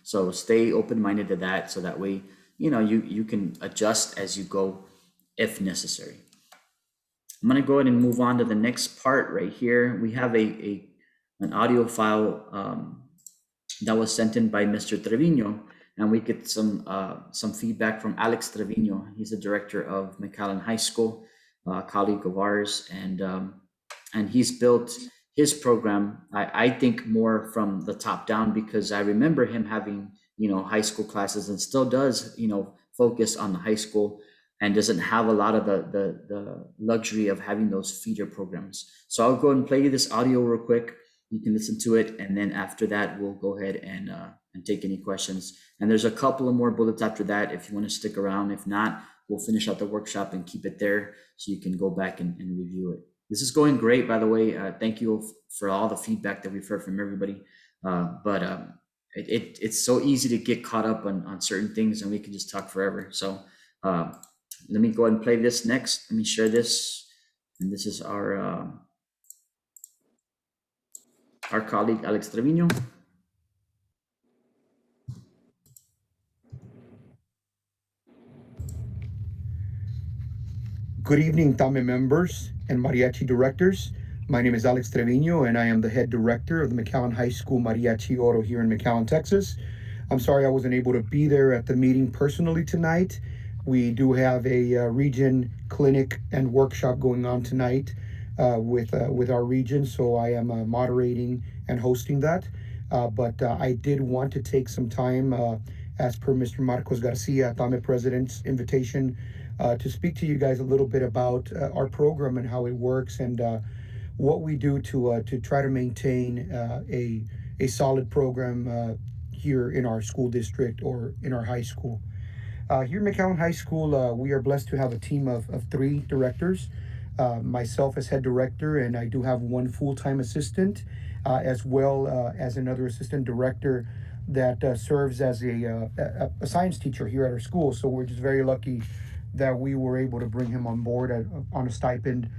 So stay open-minded to that, so that way, you can adjust as you go if necessary. I'm gonna go ahead and move on to the next part right here. We have an audio file that was sent in by Mr. Treviño, and we get some feedback from Alex Treviño. He's the director of McAllen High School, a colleague of ours, and he's built his program, I think, more from the top down, because I remember him having high school classes, and still does focus on the high school, and doesn't have a lot of the luxury of having those feeder programs. So I'll go ahead and play you this audio real quick. You can listen to it, and then after that, we'll go ahead and take any questions. And there's a couple of more bullets after that if you want to stick around. If not, we'll finish out the workshop and keep it there so you can go back and review it. This is going great, by the way. Thank you for all the feedback that we've heard from everybody. But it's so easy to get caught up on certain things, and we can just talk forever. So let me go ahead and play this next. Let me share this. And this is our colleague, Alex Treviño. Good evening, TAME members and Mariachi directors. My name is Alex Treviño, and I am the head director of the McAllen High School Mariachi Oro here in McAllen, Texas. I'm sorry I wasn't able to be there at the meeting personally tonight. We do have a region clinic and workshop going on tonight with our region, so I am moderating and hosting that. But I did want to take some time, as per Mr. Marcos Garcia, TAME President's invitation, to speak to you guys a little bit about our program and how it works, and what we do to try to maintain a solid program here in our school district or in our high school. Here at McAllen High School, we are blessed to have a team of 3 directors. Myself as head director, and I do have 1 full-time assistant, as well as another assistant director that serves as a science teacher here at our school. So we're just very lucky that we were able to bring him on board on a stipend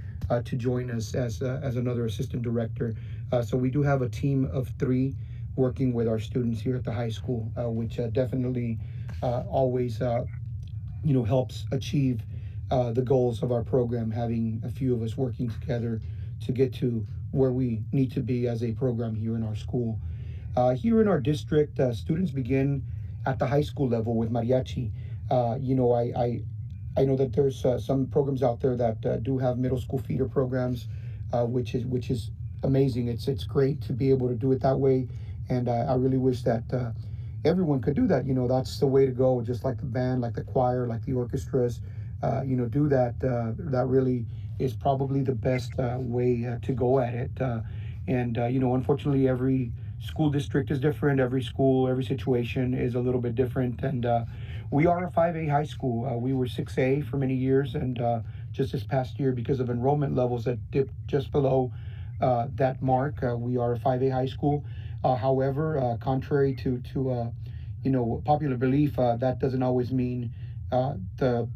to join us as another assistant director. So we do have a team of 3 working with our students here at the high school, which definitely always helps achieve the goals of our program, having a few of us working together to get to where we need to be as a program here in our school. Here in our district, students begin at the high school level with mariachi. I know that there's some programs out there that do have middle school feeder programs, which is amazing. It's great to be able to do it that way, and I really wish that everyone could do that. That's the way to go. Just like the band, like the choir, like the orchestras, do that. That really is probably the best way to go at it. And unfortunately, every school district is different. Every school, every situation is a little bit different, and we are a 5A high school. We were 6A for many years, and just this past year, because of enrollment levels that dipped just below that mark, we are a 5A high school. However, contrary to popular belief, that doesn't always mean the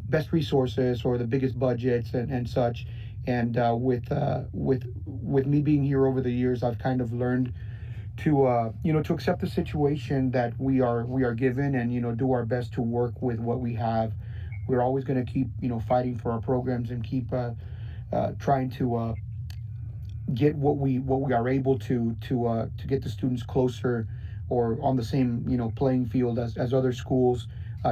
best resources or the biggest budgets and such. And with me being here over the years, I've kind of learned to accept the situation that we are given, and do our best to work with what we have. We're always going to keep fighting for our programs and keep trying to get what we are able to get the students closer or on the same playing field as other schools,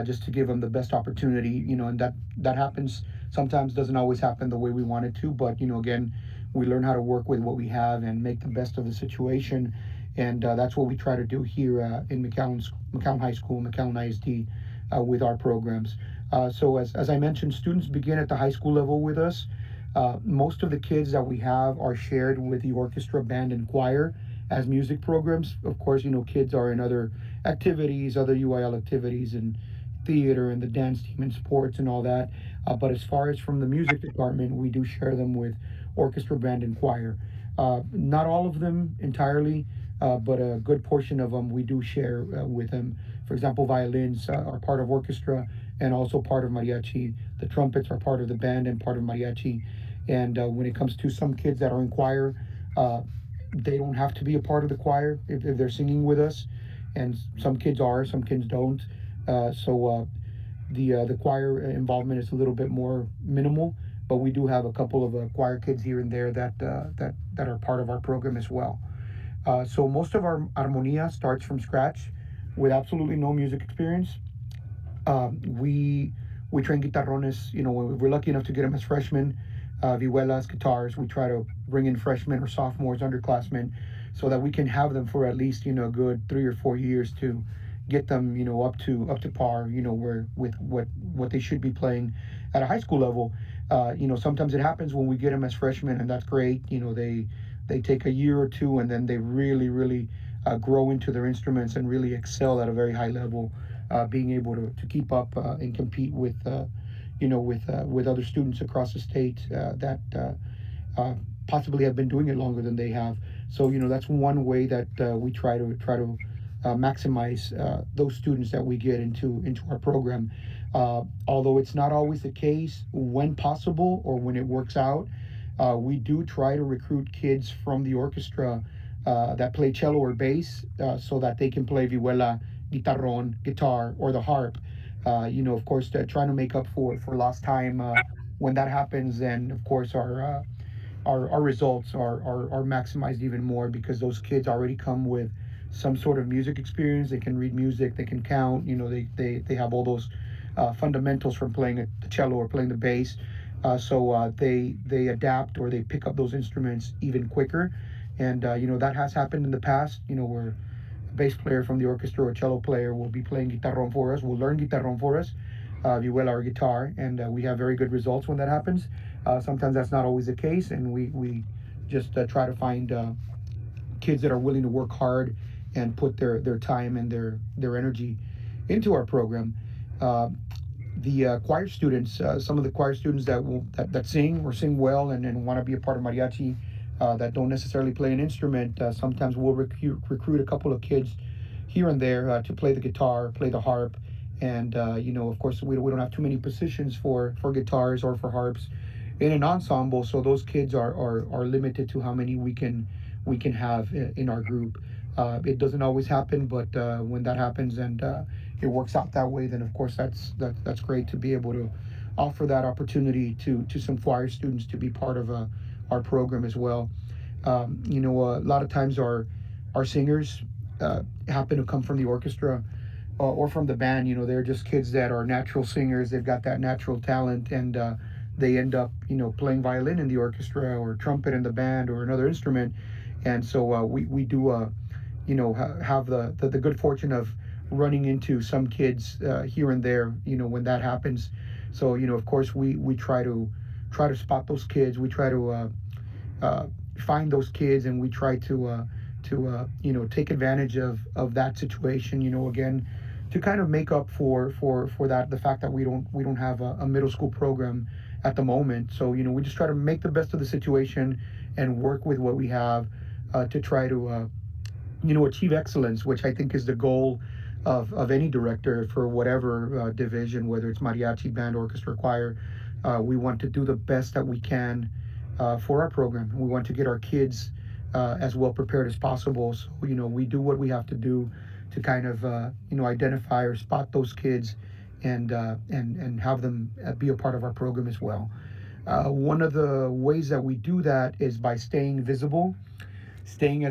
just to give them the best opportunity. And that happens sometimes, doesn't always happen the way we want it to, but again, we learn how to work with what we have and make the best of the situation. And that's what we try to do here in McAllen High School, McAllen ISD, with our programs. So as I mentioned, students begin at the high school level with us. Most of the kids that we have are shared with the orchestra, band, and choir as music programs. Of course, kids are in other activities, other UIL activities, and theater and the dance team and sports and all that. But as far as from the music department, we do share them with orchestra, band, and choir. Not all of them entirely, but a good portion of them we do share with them. For example, violins are part of orchestra and also part of mariachi. The trumpets are part of the band and part of mariachi. And when it comes to some kids that are in choir, uh, they don't have to be a part of the choir if they're singing with us. And some kids are, some kids don't. So the choir involvement is a little bit more minimal, but we do have a couple of choir kids here and there that are part of our program as well. So most of our armonia starts from scratch with absolutely no music experience. We train guitarrones. We're lucky enough to get them as freshmen. Vihuelas, guitars. We try to bring in freshmen or sophomores, underclassmen, so that we can have them for at least a good 3 or 4 years to get them up to par. Where with what they should be playing at a high school level. Sometimes it happens when we get them as freshmen, and that's great. They take a year or two, and then they really grow into their instruments and really excel at a very high level, being able to keep up and compete with other students across the state that possibly have been doing it longer than they have. So that's one way that we try to maximize those students that we get into our program. Although it's not always the case when possible or when it works out, we do try to recruit kids from the orchestra that play cello or bass, so that they can play vihuela, guitarron, guitar, or the harp. Of course, trying to make up for lost time when that happens. And of course, our results are maximized even more because those kids already come with some sort of music experience. They can read music, they can count. They have all those fundamentals from playing the cello or playing the bass. So they adapt or they pick up those instruments even quicker. And that has happened in the past. Where a bass player from the orchestra or a cello player will be playing guitarron for us. Will learn guitarron for us, vihuela or guitar, and we have very good results when that happens. Sometimes that's not always the case, and we just try to find kids that are willing to work hard and put their time and their energy into our program. The choir students, some of the choir students that sing or sing well and want to be a part of mariachi, that don't necessarily play an instrument. Sometimes we'll recruit a couple of kids here and there to play the guitar, play the harp, and of course, we don't have too many positions for guitars or for harps in an ensemble, so those kids are limited to how many we can have in our group. It doesn't always happen, but when that happens and it works out that way, then of course that's great to be able to offer that opportunity to some choir students to be part of our program as well. A lot of times our singers happen to come from the orchestra or from the band. They're just kids that are natural singers. They've got that natural talent, and they end up playing violin in the orchestra or trumpet in the band or another instrument. And so we do have the good fortune of running into some kids here and there when that happens. So of course we try to spot those kids. We try to find those kids, and we try to take advantage of that situation. Again, to kind of make up for that, the fact that we don't have a middle school program at the moment. So we just try to make the best of the situation and work with what we have to try to achieve excellence, which I think is the goal of any director for whatever division, whether it's mariachi, band, orchestra, choir. We want to do the best that we can for our program. We want to get our kids as well prepared as possible. So we do what we have to do to kind of identify or spot those kids and have them be a part of our program as well. One of the ways that we do that is by staying as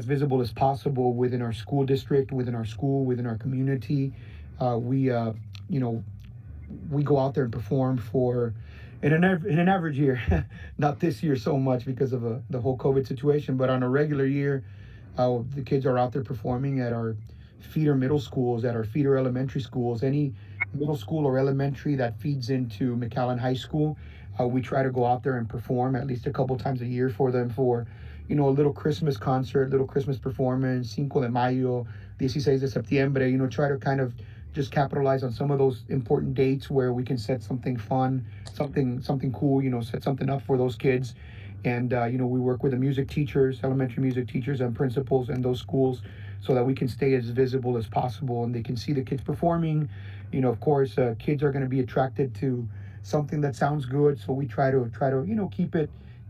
visible as possible within our school district, within our school, within our community. We go out there and perform in an average year, not this year so much because of the whole COVID situation, but on a regular year, the kids are out there performing at our feeder middle schools, at our feeder elementary schools, any middle school or elementary that feeds into McAllen High School. We try to go out there and perform at least a couple times a year for them for, a little Christmas concert, little Christmas performance, Cinco de Mayo, 16 de Septiembre, try to kind of just capitalize on some of those important dates where we can set something fun, something cool, set something up for those kids. And, we work with the music teachers, elementary music teachers and principals in those schools so that we can stay as visible as possible and they can see the kids performing. Of course, kids are going to be attracted to something that sounds good. So we try to,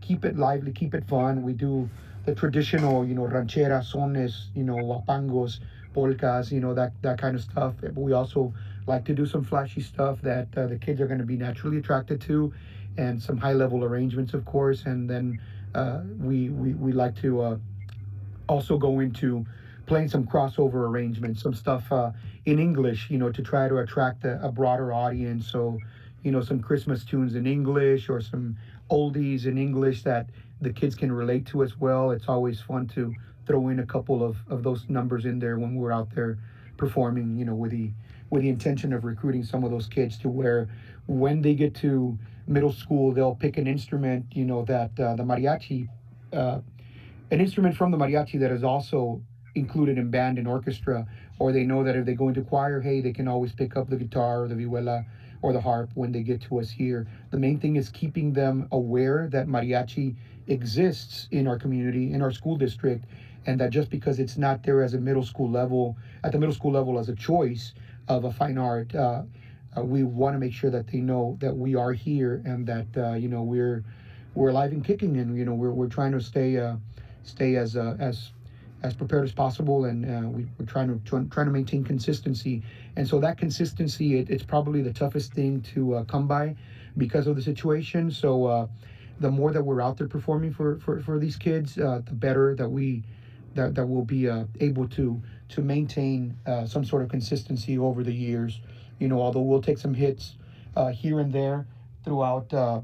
keep it lively, keep it fun. We do the traditional, rancheras, sones, wapangos, polkas, that kind of stuff. But we also like to do some flashy stuff that the kids are going to be naturally attracted to, and some high level arrangements, of course. And then we like to also go into playing some crossover arrangements, some stuff in English, to try to attract a broader audience. So, some Christmas tunes in English or some oldies in English that the kids can relate to as well. It's always fun to throw in a couple of those numbers in there when we're out there performing, with the intention of recruiting some of those kids to where when they get to middle school, they'll pick an instrument, that the mariachi uh, an instrument from the mariachi that is also included in band and orchestra, or they know that if they go into choir, hey, they can always pick up the guitar or the vihuela or the harp when they get to us here. The main thing is keeping them aware that mariachi exists in our community, in our school district, and that just because it's not there as a middle school level, at the middle school level as a choice of a fine art, we want to make sure that they know that we are here and that we're alive and kicking, and we're trying to stay as prepared as possible, and we're trying to maintain consistency. And so that consistency, it's probably the toughest thing to come by because of the situation. So the more that we're out there performing for these kids, the better that we'll be able to maintain some sort of consistency over the years. Although we'll take some hits here and there throughout the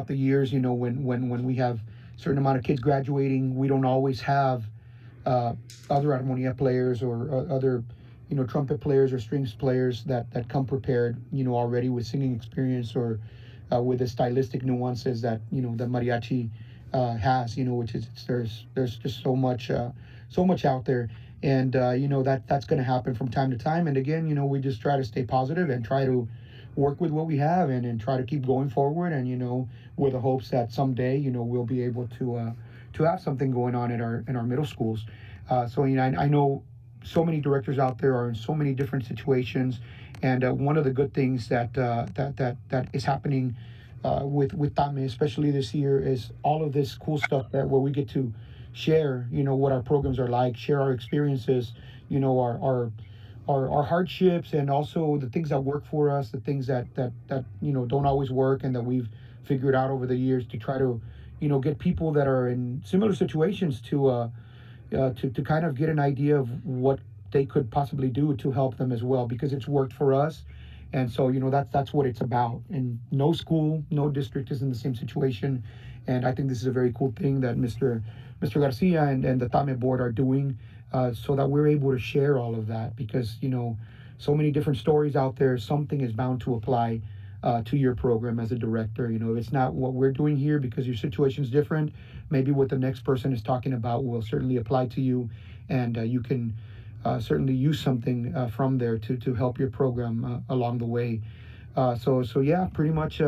years, when we have a certain amount of kids graduating, we don't always have uh, other armonia players or other, trumpet players or strings players that come prepared, already with singing experience or with the stylistic nuances that, the mariachi has, which is there's just so much out there. And, that's going to happen from time to time. And again, we just try to stay positive and try to work with what we have and try to keep going forward. And, with the hopes that someday, we'll be able to have something going on in our middle schools. So, I know so many directors out there are in so many different situations. And one of the good things that is happening with TAME, especially this year, is all of this cool stuff that where we get to share, what our programs are like, share our experiences, our hardships, and also the things that work for us, the things that don't always work, and that we've figured out over the years to try to get people that are in similar situations to kind of get an idea of what they could possibly do to help them as well, because it's worked for us. And so that's what it's about. And no school, no district is in the same situation. And I think this is a very cool thing that Mr. Garcia and the TAME board are doing, so that we're able to share all of that, because so many different stories out there. Something is bound to apply to your program as a director. It's not what we're doing here because your situation is different. Maybe what the next person is talking about will certainly apply to you, and you can certainly use something from there to help your program along the way. So yeah, pretty much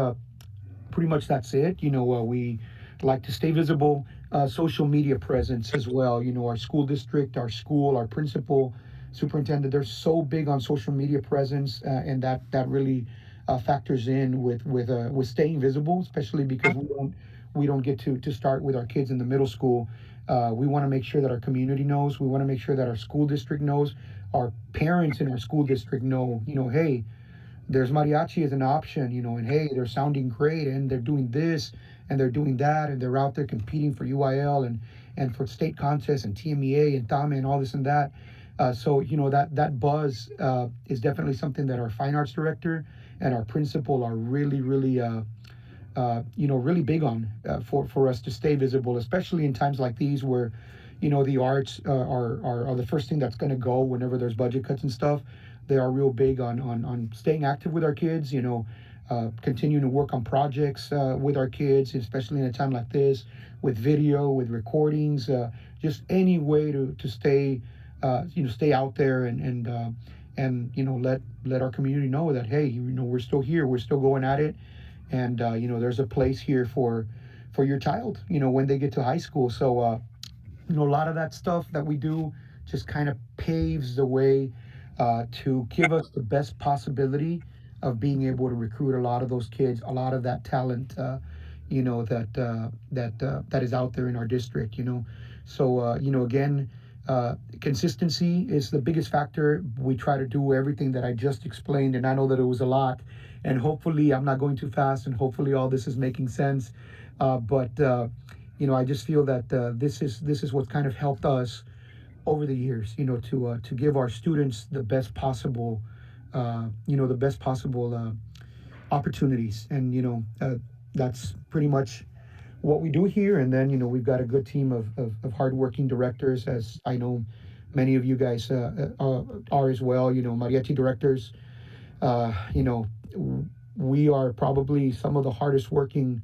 that's it. We like to stay visible, social media presence as well. Our school district, our school, our principal, superintendent, they're so big on social media presence, and that really factors in with staying visible, especially because we don't get to start with our kids in the middle school. We want to make sure that our community knows. We want to make sure that our school district knows. Our parents in our school district know. Hey, there's mariachi as an option, and hey, they're sounding great, and they're doing this, and they're doing that, and they're out there competing for UIL and for state contests and TMEA and TAME and all this and that. So that buzz is definitely something that our fine arts director and our principal are really big on, for us to stay visible, especially in times like these where the arts are the first thing that's going to go whenever there's budget cuts and stuff. they are real big on staying active with our kids, continuing to work on projects with our kids, especially in a time like this, with video, with recordings, just any way to stay, stay out there and let our community know that, hey, we're still here, we're still going at it, and there's a place here for your child, when they get to high school. So a lot of that stuff that we do just kind of paves the way to give us the best possibility of being able to recruit a lot of those kids, a lot of that talent, that is out there in our district. So again, consistency is the biggest factor. We try to do everything that I just explained, and I know that it was a lot, and hopefully I'm not going too fast, and hopefully all this is making sense. But I just feel that this is what kind of helped us over the years, to give our students the best possible, opportunities, and that's pretty much what we do here. And then we've got a good team of hardworking directors, as I know many of you guys are as well. Mariachi directors. We are probably some of the hardest working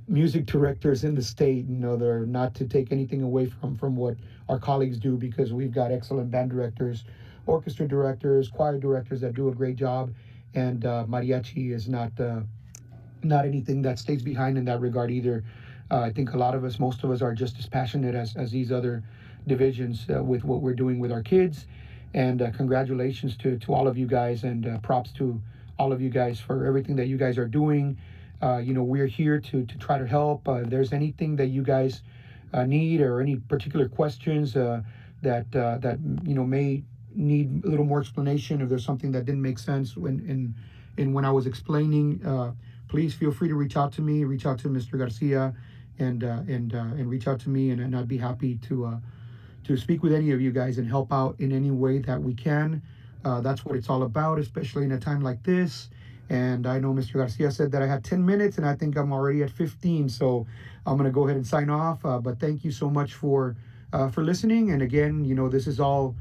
music directors in the state. They're not to take anything away from what our colleagues do, because we've got excellent band directors, orchestra directors, choir directors that do a great job, and mariachi is not anything that stays behind in that regard either. I think most of us are just as passionate as these other divisions with what we're doing with our kids. And congratulations to all of you guys, and props to all of you guys for everything that you guys are doing. We're here to try to help. If there's anything that you guys need, or any particular questions that may need a little more explanation, if there's something that didn't make sense when I was explaining, please feel free to reach out to me, reach out to Mr. Garcia, and reach out to me, and I'd be happy to speak with any of you guys and help out in any way that we can. That's what it's all about, especially in a time like this. And I know Mr. Garcia said that I had 10 minutes, and I think I'm already at 15. So I'm going to go ahead and sign off. But thank you so much for listening. And again, this is all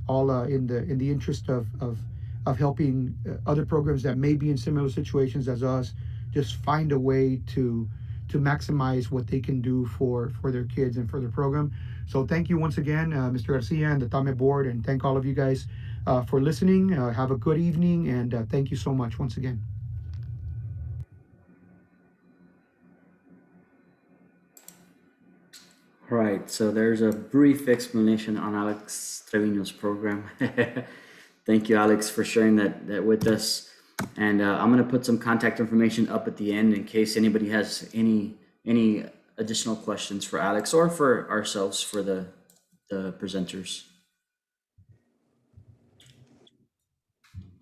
in the interest of helping other programs that may be in similar situations as us just find a way to maximize what they can do for their kids and for their program. So thank you once again, Mr. Garcia and the TAME board, and thank all of you guys for listening. Have a good evening, and thank you so much once again. All right, so there's a brief explanation on Alex Treviño's program. Thank you, Alex, for sharing that with us. And I'm going to put some contact information up at the end in case anybody has any additional questions for Alex or for ourselves, for the presenters.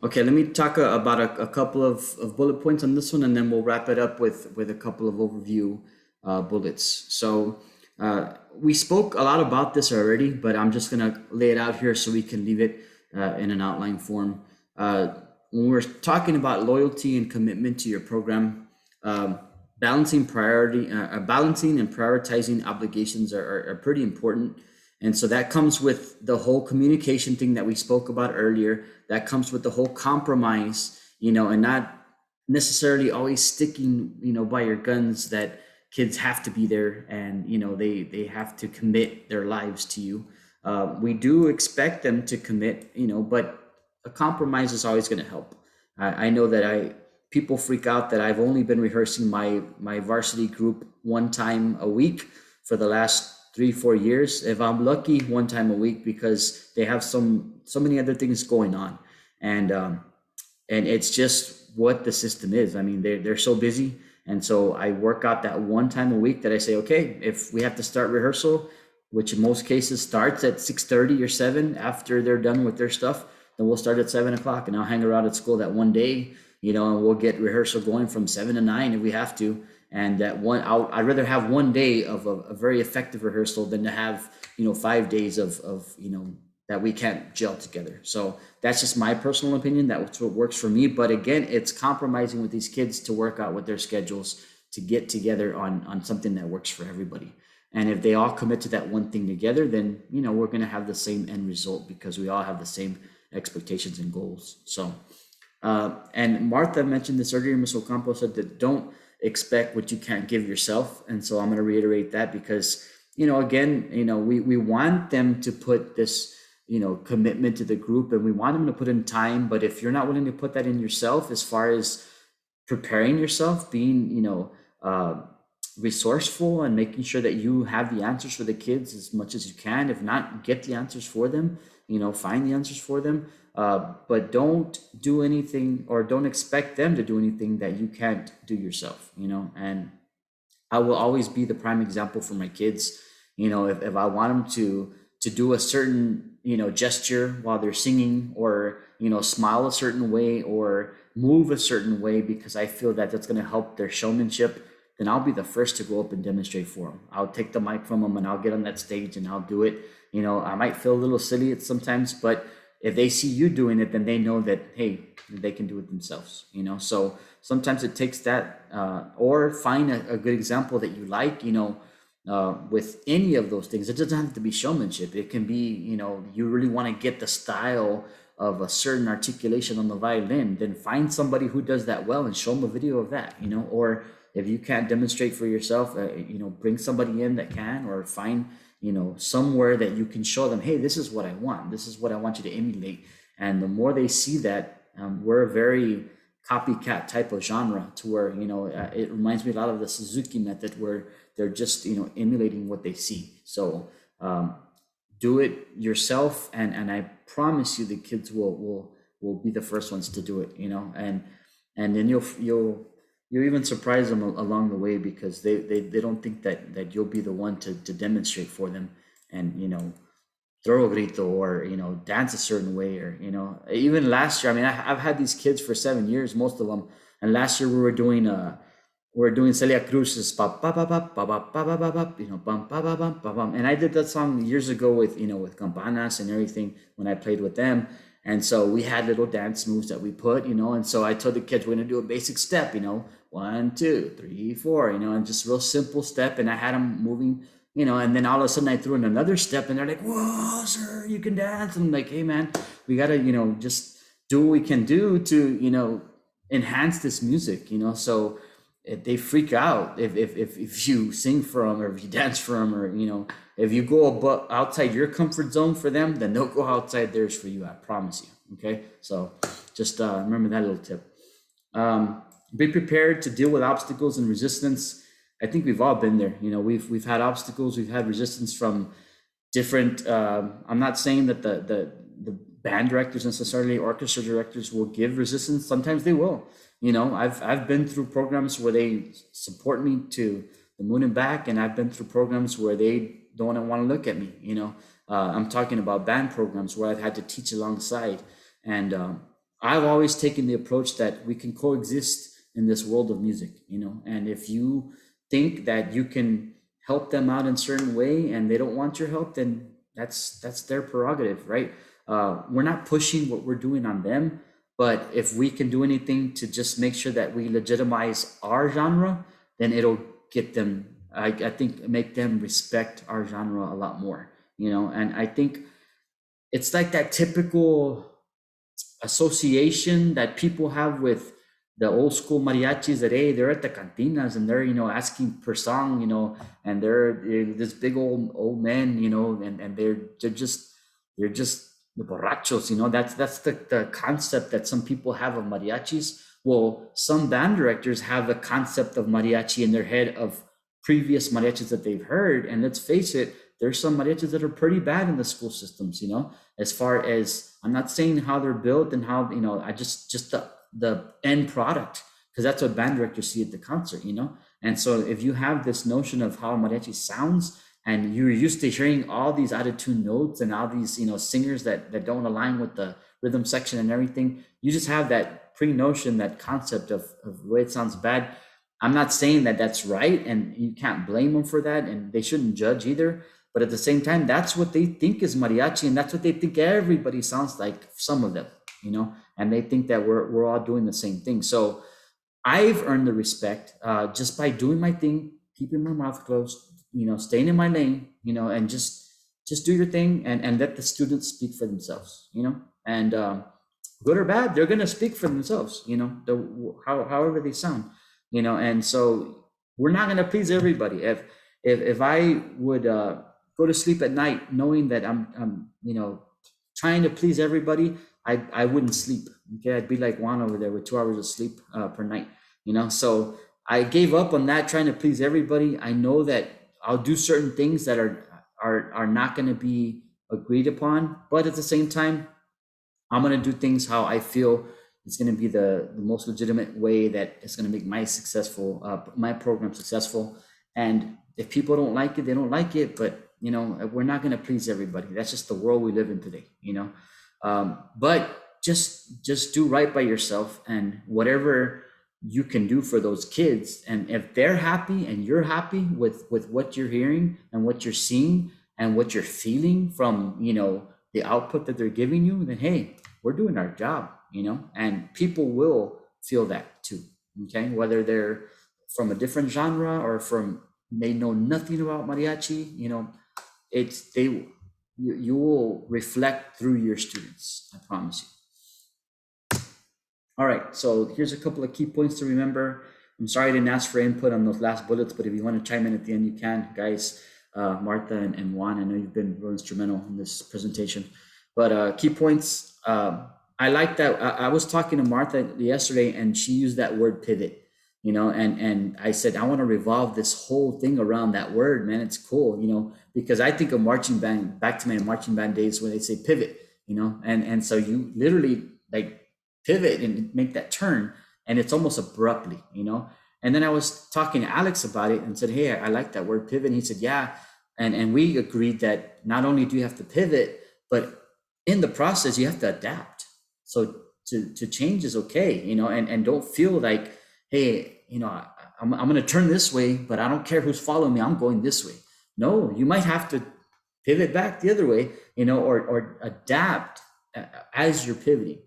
Okay, let me talk about a couple of bullet points on this one, and then we'll wrap it up with a couple of overview bullets. So we spoke a lot about this already, but I'm just going to lay it out here so we can leave it in an outline form. When we're talking about loyalty and commitment to your program, balancing and prioritizing obligations are pretty important. And so that comes with the whole communication thing that we spoke about earlier. That comes with the whole compromise, and not necessarily always sticking, by your guns, that kids have to be there and, they have to commit their lives to you. We do expect them to commit, but a compromise is always going to help. I know that people freak out that I've only been rehearsing my varsity group one time a week for the last 3-4 years. If I'm lucky, one time a week, because they have so many other things going on, and it's just what the system is. I mean, they're so busy, and so I work out that one time a week that I say, okay, if we have to start rehearsal, which in most cases starts at 6:30 or 7 after they're done with their stuff, then we'll start at 7 o'clock, and I'll hang around at school that one day, and we'll get rehearsal going from 7 to 9 if we have to. And that one, I'd rather have one day of a very effective rehearsal than to have, 5 days of that we can't gel together. So that's just my personal opinion. That's what works for me. But again, it's compromising with these kids to work out with their schedules to get together on something that works for everybody. And if they all commit to that one thing together, then, we're going to have the same end result, because we all have the same expectations and goals. So, and Marta mentioned this earlier, Ms. Ocampo said that don't expect what you can't give yourself. And so I'm going to reiterate that because, again, we want them to put this, commitment to the group, and we want them to put in time. But if you're not willing to put that in yourself, as far as preparing yourself, being, resourceful and making sure that you have the answers for the kids as much as you can. If not, get the answers for them, find the answers for them. But don't do anything, or don't expect them to do anything that you can't do yourself, and I will always be the prime example for my kids. If I want them to do a certain, gesture while they're singing, or, smile a certain way, or move a certain way, because I feel that that's going to help their showmanship, then I'll be the first to go up and demonstrate for them. I'll take the mic from them and I'll get on that stage and I'll do it. I might feel a little silly at sometimes, but if they see you doing it, then they know that, hey, they can do it themselves, So sometimes it takes that, or find a good example that you like, with any of those things. It doesn't have to be showmanship. It can be, you really want to get the style of a certain articulation on the violin, then find somebody who does that well and show them a video of that, or if you can't demonstrate for yourself, bring somebody in that can, or find, somewhere that you can show them, hey, this is what I want. This is what I want you to emulate. And the more they see that, we're a very copycat type of genre, to where, it reminds me a lot of the Suzuki method, where they're just, emulating what they see. So do it yourself. And I promise you the kids will be the first ones to do it, and then you'll even surprise them along the way, because they don't think that you'll be the one to demonstrate for them, and throw a grito, or dance a certain way, or even last year. I mean, I've had these kids for 7 years, most of them, and last year we were doing Celia Cruz's pa pa pa pa pa pa pa pa pa pa, bum pa pa pa pa bum, and I did that song years ago with with campanas and everything when I played with them. And so we had little dance moves that we put, and so I told the kids, we're gonna do a basic step, 1, 2, 3, 4, and just real simple step. And I had them moving, and then all of a sudden I threw in another step, and they're like, whoa, sir, you can dance. And I'm like, hey man, we gotta, just do what we can do to, enhance this music, so if they freak out if you sing for them, or if you dance for them, or, if you go outside your comfort zone for them, then they'll go outside theirs for you. I promise you. Okay. So just remember that little tip. Be prepared to deal with obstacles and resistance. I think we've all been there. We've had obstacles, we've had resistance from different, I'm not saying that the band directors necessarily, orchestra directors, will give resistance. Sometimes they will. I've been through programs where they support me to the moon and back, and I've been through programs where they don't want to look at me. I'm talking about band programs where I've had to teach alongside, and I've always taken the approach that we can coexist in this world of music. And if you think that you can help them out in a certain way and they don't want your help, then that's their prerogative, right? We're not pushing what we're doing on them, but if we can do anything to just make sure that we legitimize our genre, then it'll get them, I think, make them respect our genre a lot more, and I think it's like that typical association that people have with the old school mariachis, that, hey, they're at the cantinas and they're, asking per song, and they're this big old men, and they're just the borrachos, that's the concept that some people have of mariachis. Well, some band directors have a concept of mariachi in their head of previous mariachis that they've heard. And let's face it, there's some mariachis that are pretty bad in the school systems, as far as, I'm not saying how they're built and how, I just the end product, because that's what band directors see at the concert, And so if you have this notion of how mariachi sounds, and you're used to hearing all these out of tune notes and all these, singers that don't align with the rhythm section and everything, you just have that pre-notion, that concept of the way it sounds bad. I'm not saying that that's right, and you can't blame them for that, and they shouldn't judge either. But at the same time, that's what they think is mariachi, and that's what they think everybody sounds like, some of them, and they think that we're all doing the same thing. So I've earned the respect just by doing my thing, keeping my mouth closed, staying in my lane, and just do your thing, and let the students speak for themselves, and good or bad, they're gonna speak for themselves, however they sound, and so we're not gonna please everybody. If I would go to sleep at night knowing that I'm trying to please everybody, I wouldn't sleep. Okay, I'd be like Juan over there with 2 hours of sleep per night. So I gave up on that, trying to please everybody. I know that I'll do certain things that are not going to be agreed upon, but at the same time, I'm going to do things how I feel it's going to be the most legitimate way that it's going to make my program successful. And if people don't like it, they don't like it. But we're not going to please everybody. That's just the world we live in today. But just do right by yourself, and whatever you can do for those kids. And if they're happy and you're happy with what you're hearing and what you're seeing and what you're feeling from the output that they're giving you, then hey, we're doing our job, and people will feel that too. Okay, whether they're from a different genre or they know nothing about mariachi, you will reflect through your students, I promise you. All right, so here's a couple of key points to remember. I'm sorry I didn't ask for input on those last bullets, but if you want to chime in at the end, you can, guys. Marta and Juan, I know you've been real instrumental in this presentation. But key points, I like that. I was talking to Marta yesterday, and she used that word pivot, and I said, I want to revolve this whole thing around that word, man. It's cool, because I think of marching band, back to my marching band days when they say pivot, and so you literally like pivot and make that turn, and it's almost abruptly, And then I was talking to Alex about it and said, hey, I like that word pivot. And he said, yeah. And we agreed that not only do you have to pivot, but in the process, you have to adapt. So to change is okay, and don't feel like, hey, I'm going to turn this way, but I don't care who's following me. I'm going this way. No, you might have to pivot back the other way, or adapt as you're pivoting,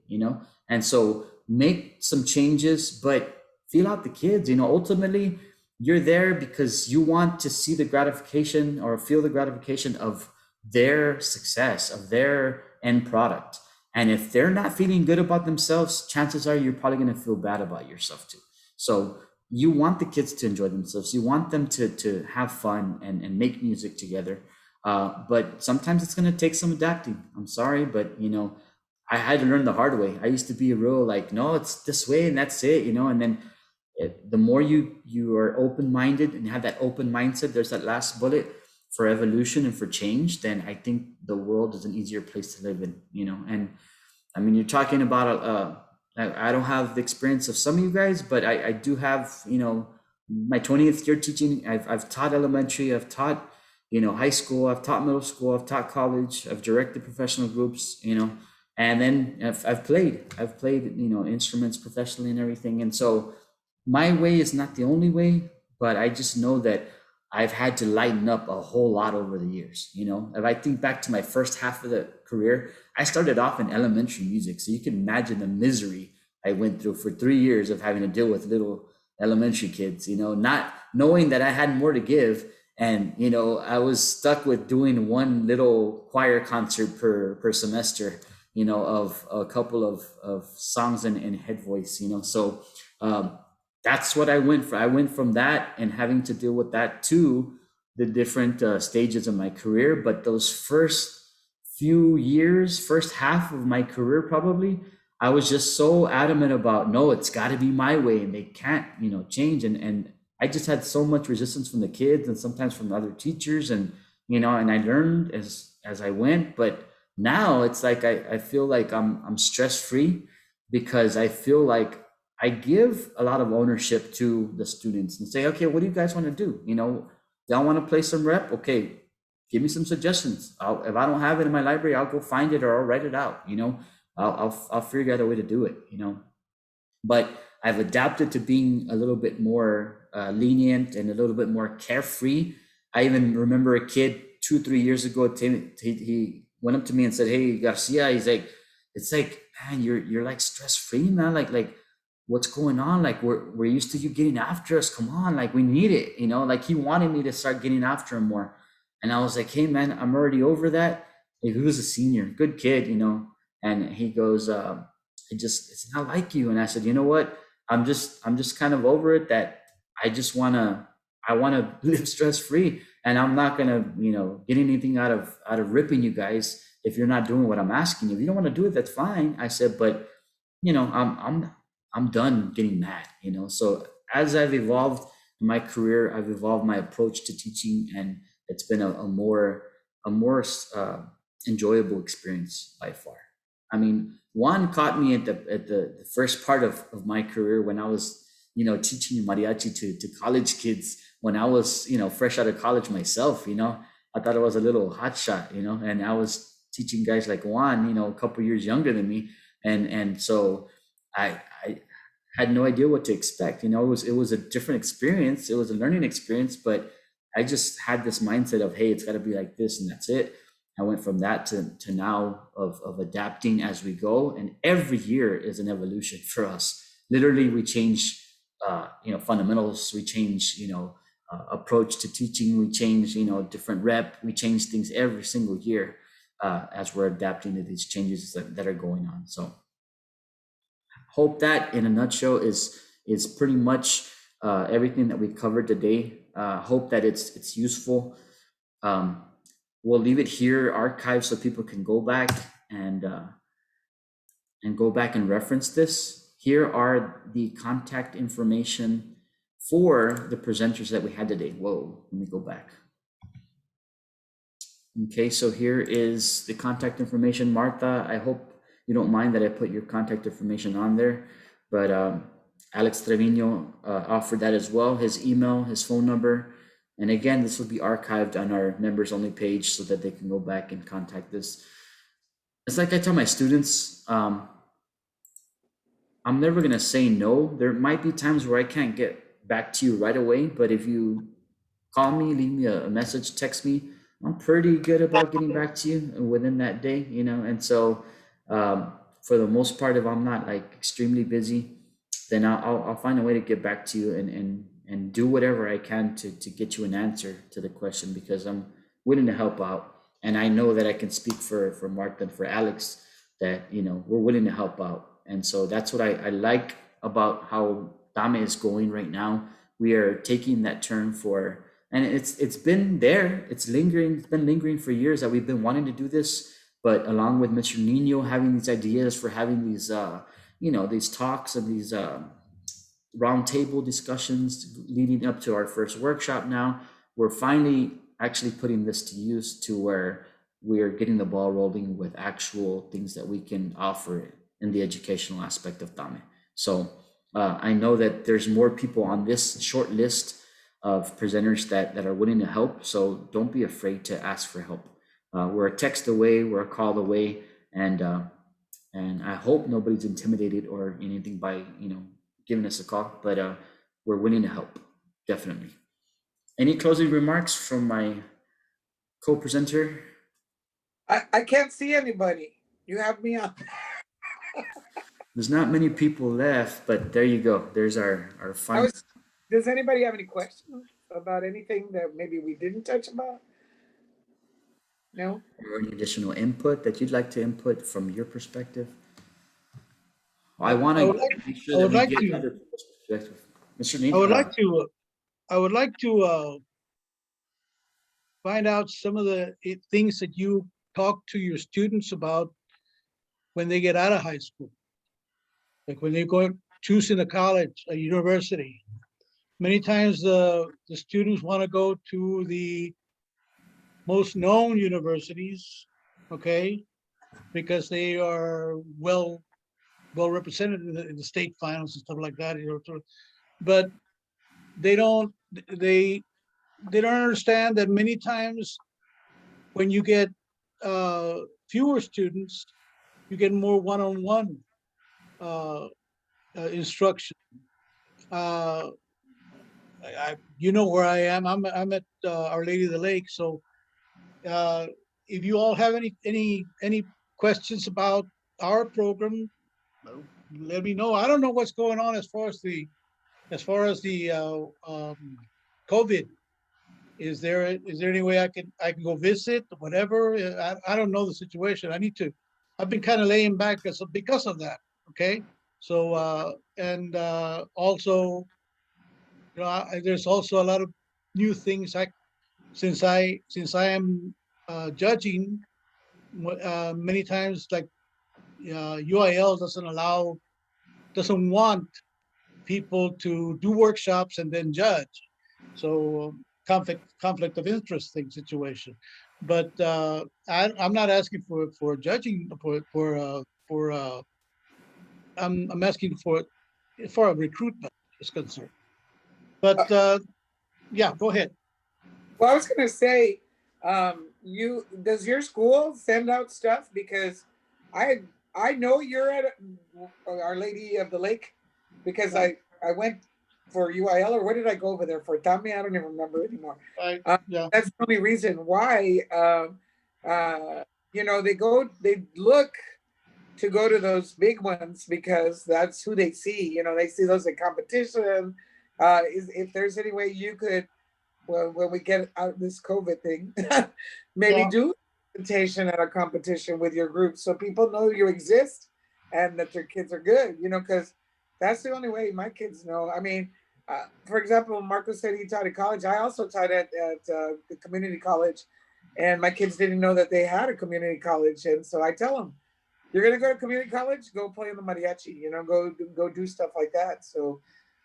and so make some changes, but feel out the kids. Ultimately, you're there because you want to see the gratification or feel the gratification of their success, of their end product. And if they're not feeling good about themselves, chances are you're probably going to feel bad about yourself too. So you want the kids to enjoy themselves. You want them to have fun and make music together. But sometimes it's going to take some adapting. I'm sorry, but I had to learn the hard way. I used to be real like, no, it's this way and that's it, and then the more you are open-minded and have that open mindset, there's that last bullet for evolution and for change, then I think the world is an easier place to live in, and I mean, you're talking about, I don't have the experience of some of you guys, but I do have, my 20th year teaching. I've taught elementary, I've taught, high school, I've taught middle school, I've taught college, I've directed professional groups, and then I've played, instruments professionally and everything. And so my way is not the only way, but I just know that I've had to lighten up a whole lot over the years. If I think back to my first half of the career, I started off in elementary music. So you can imagine the misery I went through for 3 years of having to deal with little elementary kids, not knowing that I had more to give. And, I was stuck with doing one little choir concert per semester, of a couple of songs and head voice, so that's what I went for. I went from that and having to deal with that to the different stages of my career. But those first few years, first half of my career, probably, I was just so adamant about, no, it's got to be my way and they can't, change. And I just had so much resistance from the kids and sometimes from other teachers. And, and I learned as I went. But now it's like, I feel like I'm stress-free because I feel like I give a lot of ownership to the students and say, okay, what do you guys want to do? Y'all want to play some rep? Okay, give me some suggestions. If I don't have it in my library, I'll go find it or I'll write it out. I'll figure out a way to do it. But I've adapted to being a little bit more lenient and a little bit more carefree. I even remember a kid 2-3 years ago. He went up to me and said, "Hey, Garcia," he's like, "It's like, man, you're like stress-free, man. Like, what's going on? Like, we're used to you getting after us. Come on, like we need it, Like he wanted me to start getting after him more, and I was like, hey, man, I'm already over that. He was a senior, good kid, And he goes, it's not like you. And I said, you know what? I'm just kind of over it, that I want to live stress free, and I'm not going to, get anything out of ripping you guys if you're not doing what I'm asking you. If you don't want to do it, that's fine. I said, but I'm done getting mad, So as I've evolved in my career, I've evolved my approach to teaching, and it's been a more enjoyable experience by far. I mean, Juan caught me at the first part of my career when I was, teaching mariachi to college kids when I was, fresh out of college myself. I thought I was a little hotshot, and I was teaching guys like Juan, a couple years younger than me, and so I had no idea what to expect. It was a different experience. It was a learning experience, but I just had this mindset of, hey, it's got to be like this, and that's it. I went from that to now of adapting as we go, and every year is an evolution for us. Literally, we change, fundamentals. We change, approach to teaching. We change, different rep. We change things every single year as we're adapting to these changes that are going on. So, hope that, in a nutshell, is pretty much everything that we covered today. Hope that it's useful. We'll leave it here archived so people can go back and go back and reference this. Here are the contact information for the presenters that we had today. Whoa, let me go back. Okay, so here is the contact information. Marta, I hope you don't mind that I put your contact information on there, but Alex Treviño offered that as well, his email, his phone number. And again, this will be archived on our members only page so that they can go back and contact this. It's like I tell my students, I'm never gonna say no. There might be times where I can't get back to you right away, but if you call me, leave me a message, text me, I'm pretty good about getting back to you within that day, and so for the most part, if I'm not like extremely busy, then I'll find a way to get back to you and do whatever I can to get you an answer to the question, because I'm willing to help out. And I know that I can speak for Marta and for Alex that, we're willing to help out. And so that's what I like about how TAME is going right now. We are taking that turn for, and it's been there, it's been lingering for years that we've been wanting to do this, but along with Mr. Nino having these ideas for having these, these talks and these roundtable discussions leading up to our first workshop now, we're finally actually putting this to use to where we're getting the ball rolling with actual things that we can offer in the educational aspect of TAME. So I know that there's more people on this short list of presenters that are willing to help. So don't be afraid to ask for help. We're a text away, we're a call away, and I hope nobody's intimidated or anything by giving us a call, but we're willing to help, definitely. Any closing remarks from my co-presenter? I can't see anybody. You have me on. There's not many people left, but there you go. There's our final. Does anybody have any questions about anything that maybe we didn't touch about? No? Or any additional input that you'd like to input from your perspective? I want to make sure that we get other people's perspective. Mr. Neal, I would like to find out some of the things that you talk to your students about when they get out of high school. Like when they're choosing a college, a university. Many times the students want to go to the most known universities, okay, because they are well represented in the state finals and stuff like that, but they don't understand that many times when you get fewer students, you get more one-on-one instruction. You know where I am. I'm at Our Lady of the Lake. So if you all have any questions about our program, let me know. I don't know what's going on as far as the COVID. Is there any way I can go visit, whatever? I don't know the situation. I need to I've been kind of laying back because of that. Okay. So, and also, there's also a lot of new things. Since I am judging, many times, like UIL doesn't want people to do workshops and then judge. So conflict of interest thing situation. But I'm not asking for judging I'm asking for a recruitment is concerned. But yeah, go ahead. Well, I was gonna say, does your school send out stuff? Because I I know you're at Our Lady of the Lake, because I went for UIL, or what did I go over there for? TAME, I don't even remember anymore. Yeah. That's the only reason why. They look to go to those big ones because that's who they see. They see those in competition. If there's any way you could, well, when we get out of this COVID thing, maybe Yeah. do a presentation at a competition with your group so people know you exist and that your kids are good, because that's the only way my kids know. I mean, for example, Marco said he taught at college. I also taught at the community college, and my kids didn't know that they had a community college. And so I tell them, you're going to go to community college, go play in the mariachi, go do stuff like that. So,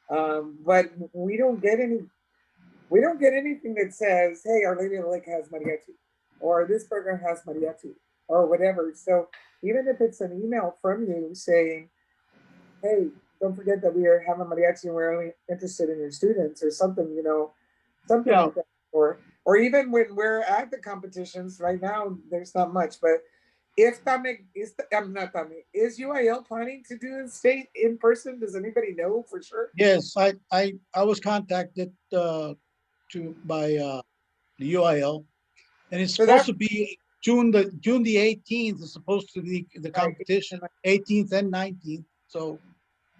but we don't get anything that says, hey, Our Lady of the Lake has mariachi, or this program has mariachi, or whatever. So even if it's an email from you saying, hey, don't forget that we are having mariachi and we're only interested in your students, or something, something Yeah. like that. Or even when we're at the competitions right now, there's not much, but if TAME is, I'm not TAME, is UIL planning to do the state in person? Does anybody know for sure? Yes, I was contacted by the UIL, and it's So supposed that, to be June the 18th is supposed to be the right. competition, 18th and 19th. So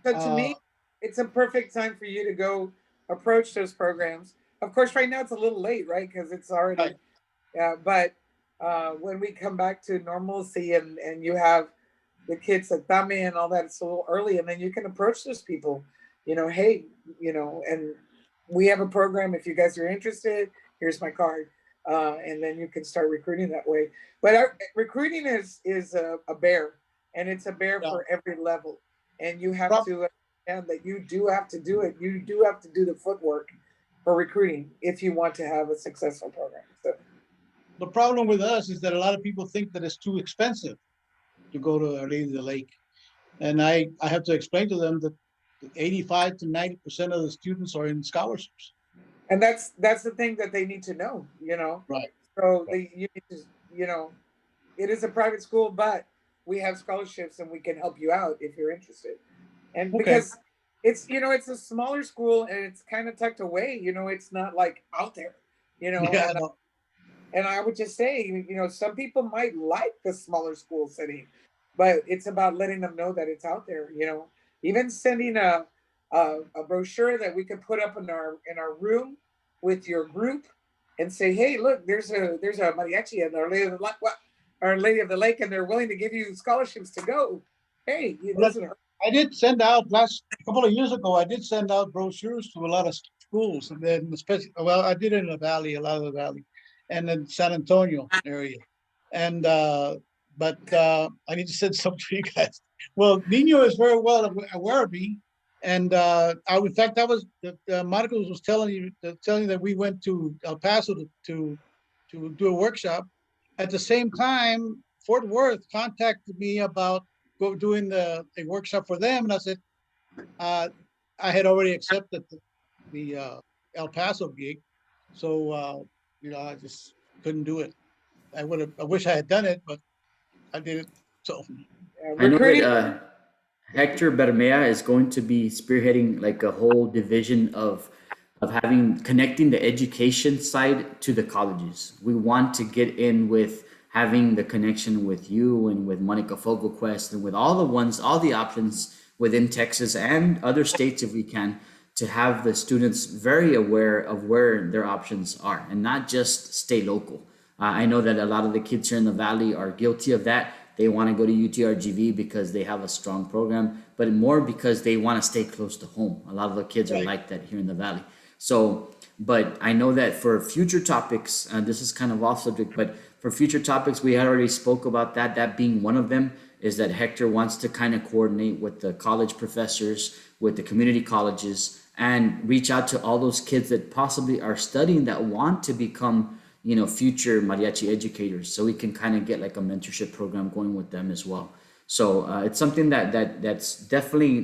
So to me, it's a perfect time for you to go approach those programs. Of course, right now it's a little late, right? Because it's already, right. but when we come back to normalcy and you have the kids at TAME and all that, it's a little early. And then you can approach those people, hey, and we have a program. If you guys are interested, here's my card. And then you can start recruiting that way. But recruiting is a bear, and it's a bear Yeah. for every level. And you have to understand that you do have to do it. You do have to do the footwork for recruiting if you want to have a successful program. So The problem with us is that a lot of people think that it's too expensive to go to Our Lady of the Lake. And I have to explain to them that 85 to 90% of the students are in scholarships. and that's the thing that they need to know, Right. So you need to, it is a private school, but we have scholarships and we can help you out if you're interested. And Okay. because it's a smaller school and it's kind of tucked away, it's not like out there, Yeah. and I would just say, some people might like the smaller school setting, but it's about letting them know that it's out there, even sending a brochure that we could put up in our room with your group and say, hey, look, there's a mariachi and Our Lady of the Lake, and they're willing to give you scholarships to go. Hey, it doesn't hurt. I did send out a couple of years ago. I did send out brochures to a lot of schools, and then especially, well, I did it in the valley, a lot of the valley, and then San Antonio area. And but I need to send some to you guys. Well, Nino is very well aware of me, and in fact, that was Marcos was telling you that we went to El Paso to do a workshop. At the same time, Fort Worth contacted me about doing a workshop for them, and I said I had already accepted the El Paso gig, so I just couldn't do it. I wish I had done it, but I didn't. So I know Recruiting. that Hector Bermea is going to be spearheading like a whole division of connecting the education side to the colleges. We want to get in with having the connection with you and with Monica Fogelquest and with all the options within Texas and other states if we can, to have the students very aware of where their options are and not just stay local. I know that a lot of the kids here in the Valley are guilty of that. they want to go to UTRGV because they have a strong program, but more because they want to stay close to home. A lot of the kids are Right. like that here in the Valley. So, but I know that for future topics, this is kind of off subject, but for future topics, we had already spoke about that. That being one of them is that Hector wants to kind of coordinate with the college professors, with the community colleges, and reach out to all those kids that possibly are studying that want to become, future mariachi educators. So we can kind of get like a mentorship program going with them as well. So it's something that's definitely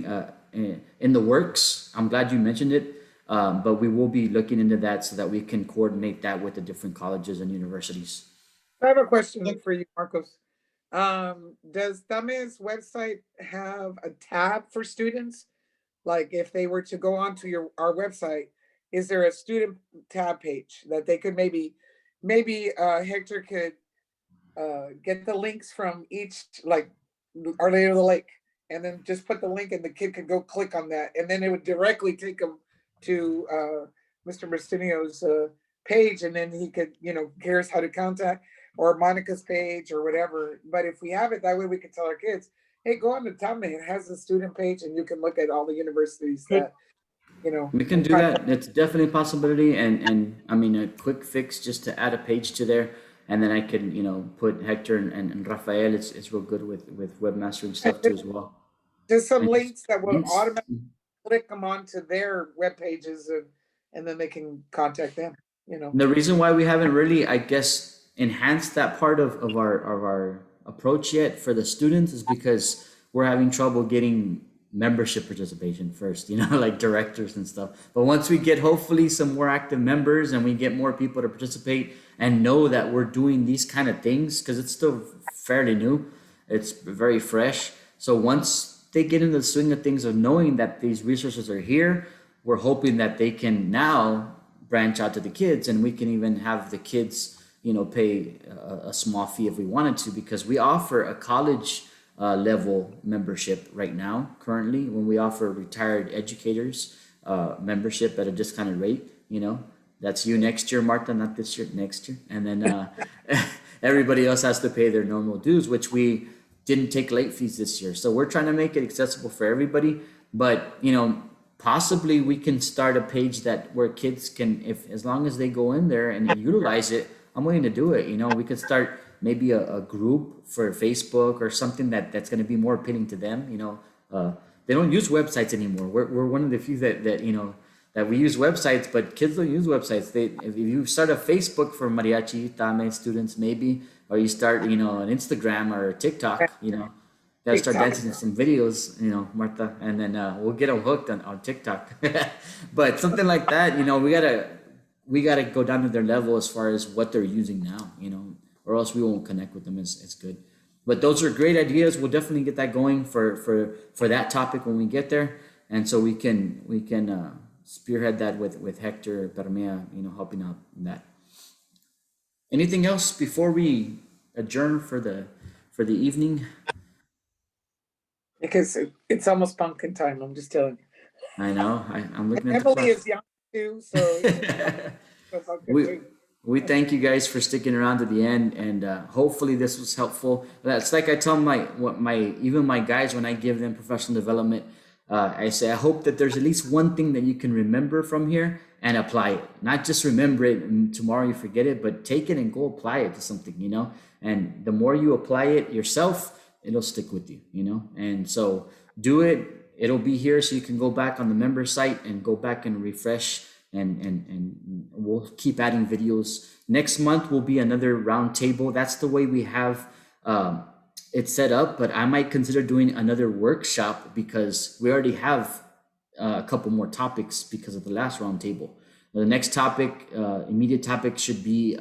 in the works. I'm glad you mentioned it. But we will be looking into that so that we can coordinate that with the different colleges and universities. I have a question for you, Marcos. Does TAME's website have a tab for students? Like if they were to go onto our website, is there a student tab page that they could maybe Hector could get the links from each, like Our Lady of the Lake, and then just put the link and the kid could go click on that, and then it would directly take them to Mr. Bastinio's page, and then he could, here's how to contact, or Monica's page or whatever. But if we have it that way, we could tell our kids, hey, go on to TAME, it has a student page and you can look at all the universities that, We can do that. It's definitely a possibility. And I mean, a quick fix just to add a page to there. And then I can, put Hector and Rafael. It's real good with webmastering stuff too as well. There's some And links that will links. automatically click them onto their web pages, and then they can contact them, The reason why we haven't really, I guess, enhanced that part of our approach yet for the students is because we're having trouble getting membership participation first, like directors and stuff. But once we get hopefully some more active members and we get more people to participate and know that we're doing these kind of things, because it's still fairly new, it's very fresh. So once they get into the swing of things of knowing that these resources are here, we're hoping that they can now branch out to the kids, and we can even have the kids, pay a small fee if we wanted to, because we offer a college level membership right now currently, when we offer retired educators membership at a discounted rate. That's you next year, Marta, not this year, next year. And then everybody else has to pay their normal dues, which we didn't take late fees this year. So we're trying to make it accessible for everybody. But, possibly we can start a page that where kids can, if as long as they go in there and utilize it, I'm willing to do it. We could start maybe a group for Facebook or something that's going to be more appealing to them. They don't use websites anymore. We're one of the few that that we use websites, but kids don't use websites. If you start a Facebook for Mariachi TAME students, maybe, or you start, an Instagram or TikTok, gotta start dancing in some videos, Marta, and then we'll get them hooked on TikTok. But something like that, we gotta go down to their level as far as what they're using now, or else we won't connect with them as good. But those are great ideas. We'll definitely get that going for that topic when we get there, and so we can spearhead that with Hector Permea, helping out in that. Anything else before we adjourn for the evening? because it's almost pumpkin time. I'm just telling you. I know. I'm looking And at the Emily clock. is young too, so it's pumpkin too. We thank you guys for sticking around to the end, and hopefully this was helpful. That's like I tell my guys when I give them professional development. I say, I hope that there's at least one thing that you can remember from here and apply it. Not just remember it and tomorrow you forget it, but take it and go apply it to something, And the more you apply it yourself, it'll stick with you, And so do it. It'll be here so you can go back on the member site and go back and refresh, and we'll keep adding videos. Next month will be another round table. That's the way we have it's set up, but I might consider doing another workshop because we already have a couple more topics because of the last round table. The next topic, immediate topic, should be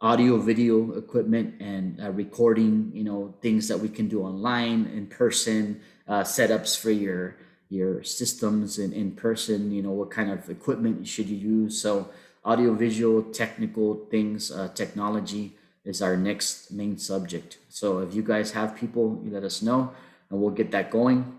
audio video equipment and recording, things that we can do online, in person, setups for your systems in person, what kind of equipment should you use. So audio visual technical things, technology is our next main subject. So if you guys have people, you let us know and we'll get that going.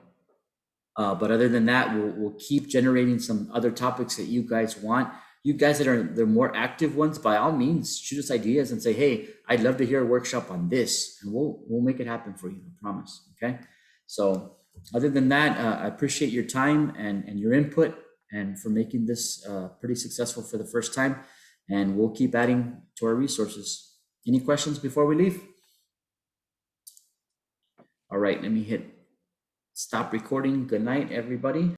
But other than that, we'll keep generating some other topics that you guys want. you guys that are the more active ones, by all means, shoot us ideas and say, hey, I'd love to hear a workshop on this, and we'll make it happen for you, I promise. Okay. So other than that, I appreciate your time and your input and for making this pretty successful for the first time. And we'll keep adding to our resources. Any questions before we leave? All right, let me hit stop recording. Good night, everybody.